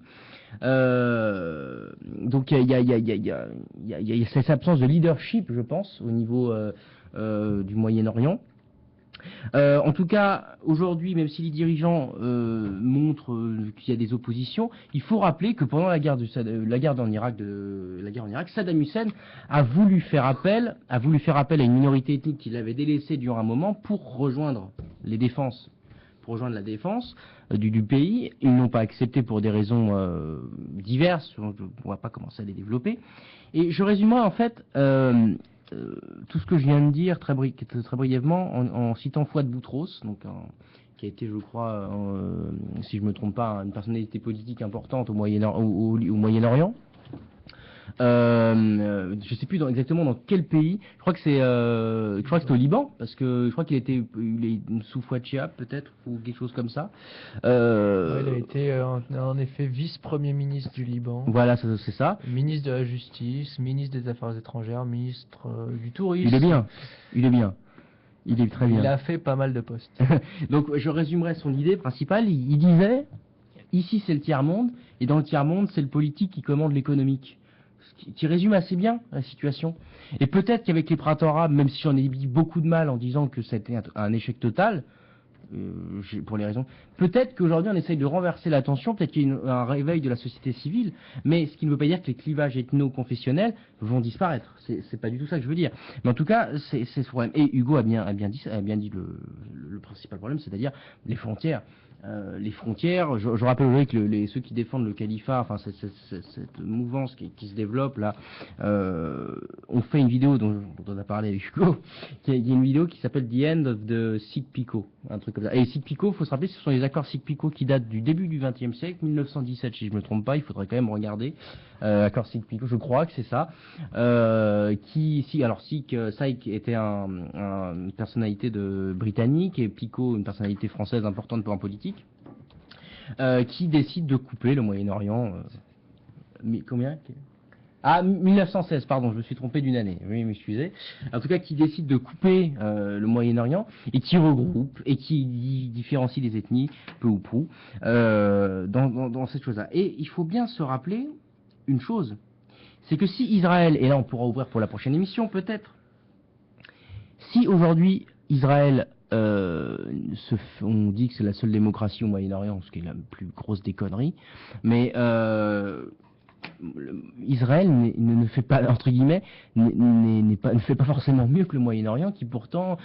Donc il y a cette absence de leadership, je pense, au niveau du Moyen-Orient. En tout cas, aujourd'hui, même si les dirigeants montrent qu'il y a des oppositions, il faut rappeler que pendant la guerre en Irak, Saddam Hussein a voulu faire appel à une minorité ethnique qu'il avait délaissée durant un moment pour rejoindre la défense du pays. Ils n'ont pas accepté pour des raisons diverses, on ne va pas commencer à les développer. Et je résumerai en fait tout ce que je viens de dire très brièvement en citant Fouad Boutros, qui a été, je crois, si je ne me trompe pas, une personnalité politique importante au Moyen-Orient. Je ne sais plus exactement dans quel pays. Je crois que c'était au Liban, parce que je crois qu'il est sous Fouad Chehab peut-être, ou quelque chose comme ça. Il a été en effet vice-premier ministre du Liban. Voilà, c'est ça. Ministre de la Justice, ministre des Affaires étrangères, ministre du Tourisme. Il est bien. Il est très bien. Il a fait pas mal de postes. Donc je résumerai son idée principale. Il disait, ici c'est le tiers-monde, et dans le tiers-monde c'est le politique qui commande l'économique. Qui résume assez bien la situation. Et peut-être qu'avec les printemps arabes, même si j'en ai dit beaucoup de mal en disant que c'était un échec total, pour les raisons. Peut-être qu'aujourd'hui on essaye de renverser la tension, peut-être qu'il y a un réveil de la société civile, mais ce qui ne veut pas dire que les clivages ethno-confessionnels vont disparaître. C'est pas du tout ça que je veux dire. Mais en tout cas, c'est ce problème. Et Hugo a bien dit le principal problème, c'est-à-dire les frontières. Les frontières, je rappelle aujourd'hui que ceux qui défendent le califat, enfin cette mouvance qui se développe là, ont fait une vidéo dont on a parlé avec Hugo, il y a une vidéo qui s'appelle The End of the Sykes-Picot, un truc comme ça. Et les Sykes-Picot, faut se rappeler, ce sont les accords Sykes-Picot qui datent du début du XXe siècle, 1917 si je me trompe pas, il faudrait quand même regarder. Accords Sykes-Picot, je crois que c'est ça. Sykes était une personnalité britannique et Picot une personnalité française importante pour un politique. Qui décide de couper le Moyen-Orient. Combien 1916, pardon, je me suis trompé d'une année. Oui, m'excusez. En tout cas, qui décide de couper le Moyen-Orient et qui regroupe et qui différencie les ethnies, peu ou prou, dans cette chose-là. Et il faut bien se rappeler une chose, c'est que si Israël, et là on pourra ouvrir pour la prochaine émission peut-être, si aujourd'hui Israël on dit que c'est la seule démocratie au Moyen-Orient, ce qui est la plus grosse des conneries, mais Israël ne fait pas, entre guillemets, ne fait pas forcément mieux que le Moyen-Orient, qui pourtant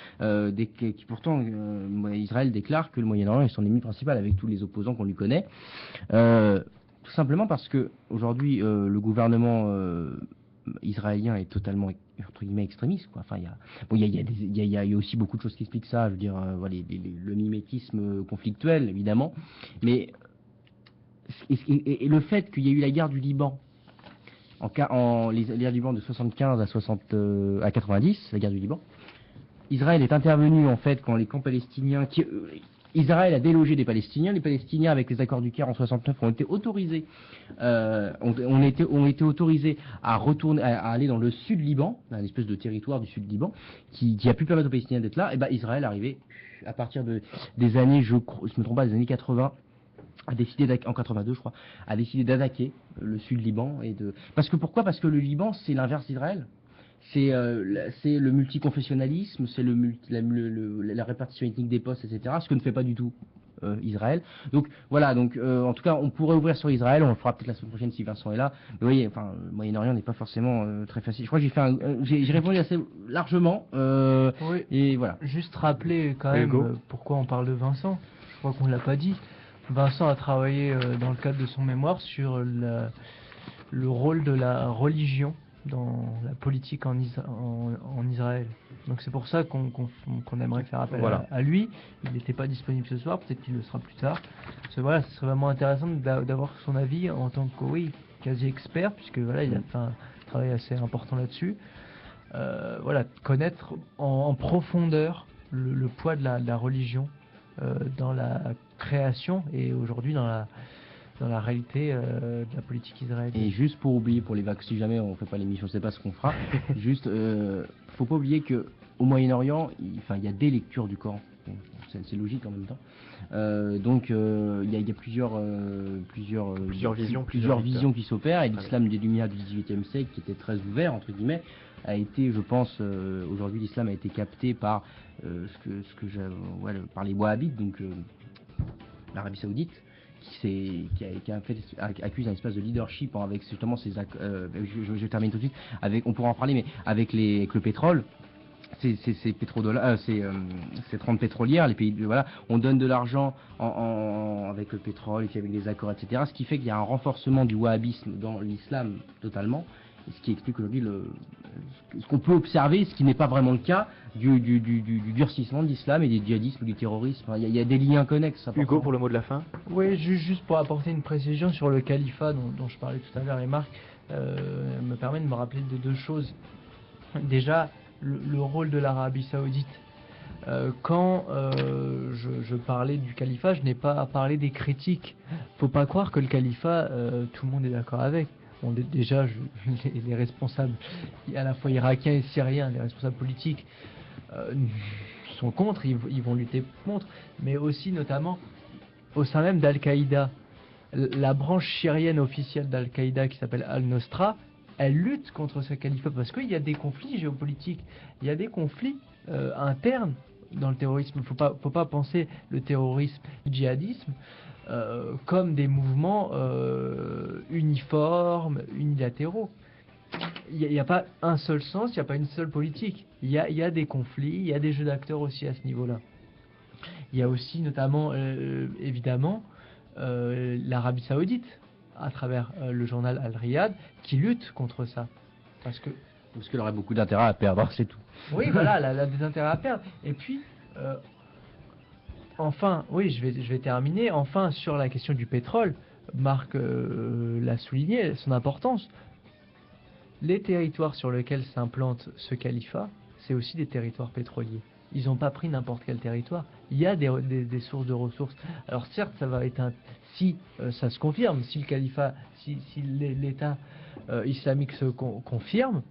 Israël déclare que le Moyen-Orient est son ennemi principal avec tous les opposants qu'on lui connaît, tout simplement parce que aujourd'hui le gouvernement israélien est totalement entre guillemets extrémiste, quoi. Enfin, il y a aussi beaucoup de choses qui expliquent ça. Je veux dire, le mimétisme conflictuel, évidemment, mais et le fait qu'il y ait eu la guerre du Liban, les guerres du Liban de 75 à 90, la guerre du Liban, Israël est intervenu en fait quand les camps palestiniens Israël a délogé des Palestiniens. Les Palestiniens, avec les accords du Caire en 69, ont été autorisés, ont été autorisés à retourner, à aller dans le sud Liban, une espèce de territoire du sud Liban, qui a pu permettre aux Palestiniens d'être là. Et ben Israël, arrivé à partir des années, je me trompe pas, des années 80. A décidé en 82 je crois, a décidé d'attaquer le sud Liban pourquoi ? Parce que le Liban c'est l'inverse d'Israël. C'est le multiconfessionnalisme, c'est la répartition ethnique des postes, etc. Ce que ne fait pas du tout Israël. Donc voilà, en tout cas on pourrait ouvrir sur Israël, on le fera peut-être la semaine prochaine si Vincent est là. Mais vous voyez, enfin le Moyen-Orient n'est pas forcément très facile. Je crois que j'ai répondu assez largement. Oui. Et voilà. Juste rappeler quand même pourquoi on parle de Vincent. Je crois qu'on ne l'a pas dit. Vincent a travaillé dans le cadre de son mémoire sur le rôle de la religion dans la politique en Israël. Donc c'est pour ça qu'on aimerait faire appel à lui. Il n'était pas disponible ce soir, peut-être qu'il le sera plus tard. Ce serait vraiment intéressant d'avoir son avis en tant que quasi expert, puisque il a fait un travail assez important là-dessus. Connaître en profondeur le poids de la religion dans la création et aujourd'hui dans la réalité de la politique israélienne. Et juste pour oublier, pour les vagues, si jamais on ne fait pas l'émission, je ne sais pas ce qu'on fera, juste, faut pas oublier qu'au Moyen-Orient, il y a des lectures du Coran. C'est logique en même temps. Il y a plusieurs visions qui s'opèrent, et l'islam des Lumières du XVIIIe siècle, qui était très ouvert, entre guillemets, a été, je pense, aujourd'hui l'islam a été capté par par les Wahhabites, donc l'Arabie Saoudite, qui accuse un espace de leadership avec justement je termine tout de suite, on pourra en parler, mais avec le pétrole. Ces pétrodollars, ces rentes pétrolières, les pays, on donne de l'argent avec le pétrole et puis avec les accords, etc. Ce qui fait qu'il y a un renforcement du wahhabisme dans l'islam totalement, et ce qui explique aujourd'hui ce qu'on peut observer, ce qui n'est pas vraiment le cas du durcissement de l'islam et du djihadisme, du terrorisme. Il y a des liens connexes. Hugo, pour le mot de la fin. Oui, juste pour apporter une précision sur le califat dont je parlais tout à l'heure, et Marc me permet de me rappeler de deux choses. Déjà, le rôle de l'Arabie Saoudite. Quand je parlais du califat, je n'ai pas parlé des critiques. Faut pas croire que le califat, tout le monde est d'accord avec. Déjà, les responsables, à la fois irakiens et syriens, les responsables politiques, sont contre, ils vont lutter contre, mais aussi notamment au sein même d'Al-Qaïda. La branche syrienne officielle d'Al-Qaïda qui s'appelle Al-Nosra, elle lutte contre ce califat parce qu'il y a des conflits géopolitiques, il y a des conflits internes dans le terrorisme. Faut pas penser le terrorisme, le djihadisme comme des mouvements uniformes, unilatéraux. Il n'y a pas un seul sens, il n'y a pas une seule politique. Il y a des conflits, il y a des jeux d'acteurs aussi à ce niveau-là. Il y a aussi notamment, évidemment, l'Arabie Saoudite, à travers le journal Al-Riyad, qui lutte contre ça. Parce qu'elle aurait beaucoup d'intérêt à perdre, c'est tout. Oui, voilà, elle a des intérêts à perdre. Et puis, enfin, oui, je vais terminer. Enfin, sur la question du pétrole, Marc l'a souligné, son importance. Les territoires sur lesquels s'implante ce califat, c'est aussi des territoires pétroliers. Ils n'ont pas pris n'importe quel territoire. Il y a des sources de ressources. Alors certes, ça va être si ça se confirme, si le califat, si l'État islamique se confirme,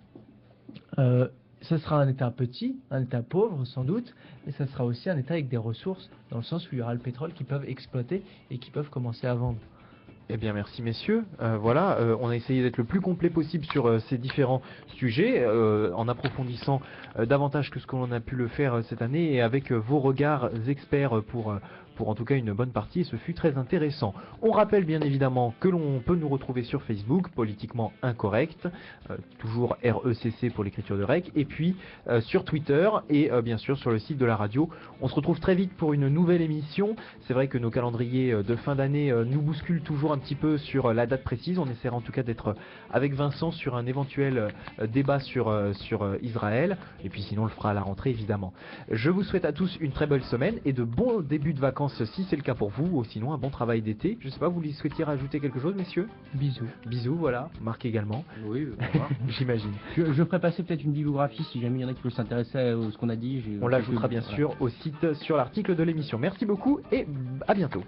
ce sera un État petit, un État pauvre sans doute, mais ce sera aussi un État avec des ressources, dans le sens où il y aura le pétrole qu'ils peuvent exploiter et qu'ils peuvent commencer à vendre. Eh bien, merci messieurs. Voilà, on a essayé d'être le plus complet possible sur ces différents sujets, en approfondissant davantage que ce qu'on a pu le faire cette année, et avec vos regards experts pour en tout cas une bonne partie, et ce fut très intéressant. On rappelle bien évidemment que l'on peut nous retrouver sur Facebook, Politiquement Incorrect, toujours RECC pour l'écriture de REC, et puis sur Twitter, et bien sûr sur le site de la radio. On se retrouve très vite pour une nouvelle émission. C'est vrai que nos calendriers de fin d'année nous bousculent toujours un petit peu sur la date précise. On essaiera en tout cas d'être avec Vincent sur un éventuel débat sur Israël, et puis sinon on le fera à la rentrée évidemment. Je vous souhaite à tous une très belle semaine et de bons débuts de vacances si c'est le cas pour vous, ou sinon un bon travail d'été. Je sais pas, vous lui souhaitiez rajouter quelque chose, messieurs? Bisous. Bisous, voilà, Marc également. Oui, j'imagine. Je ferai passer peut-être une bibliographie si jamais il y en a qui veulent s'intéresser à ce qu'on a dit. On l'ajoutera bien sûr au site sur l'article de l'émission. Merci beaucoup et à bientôt.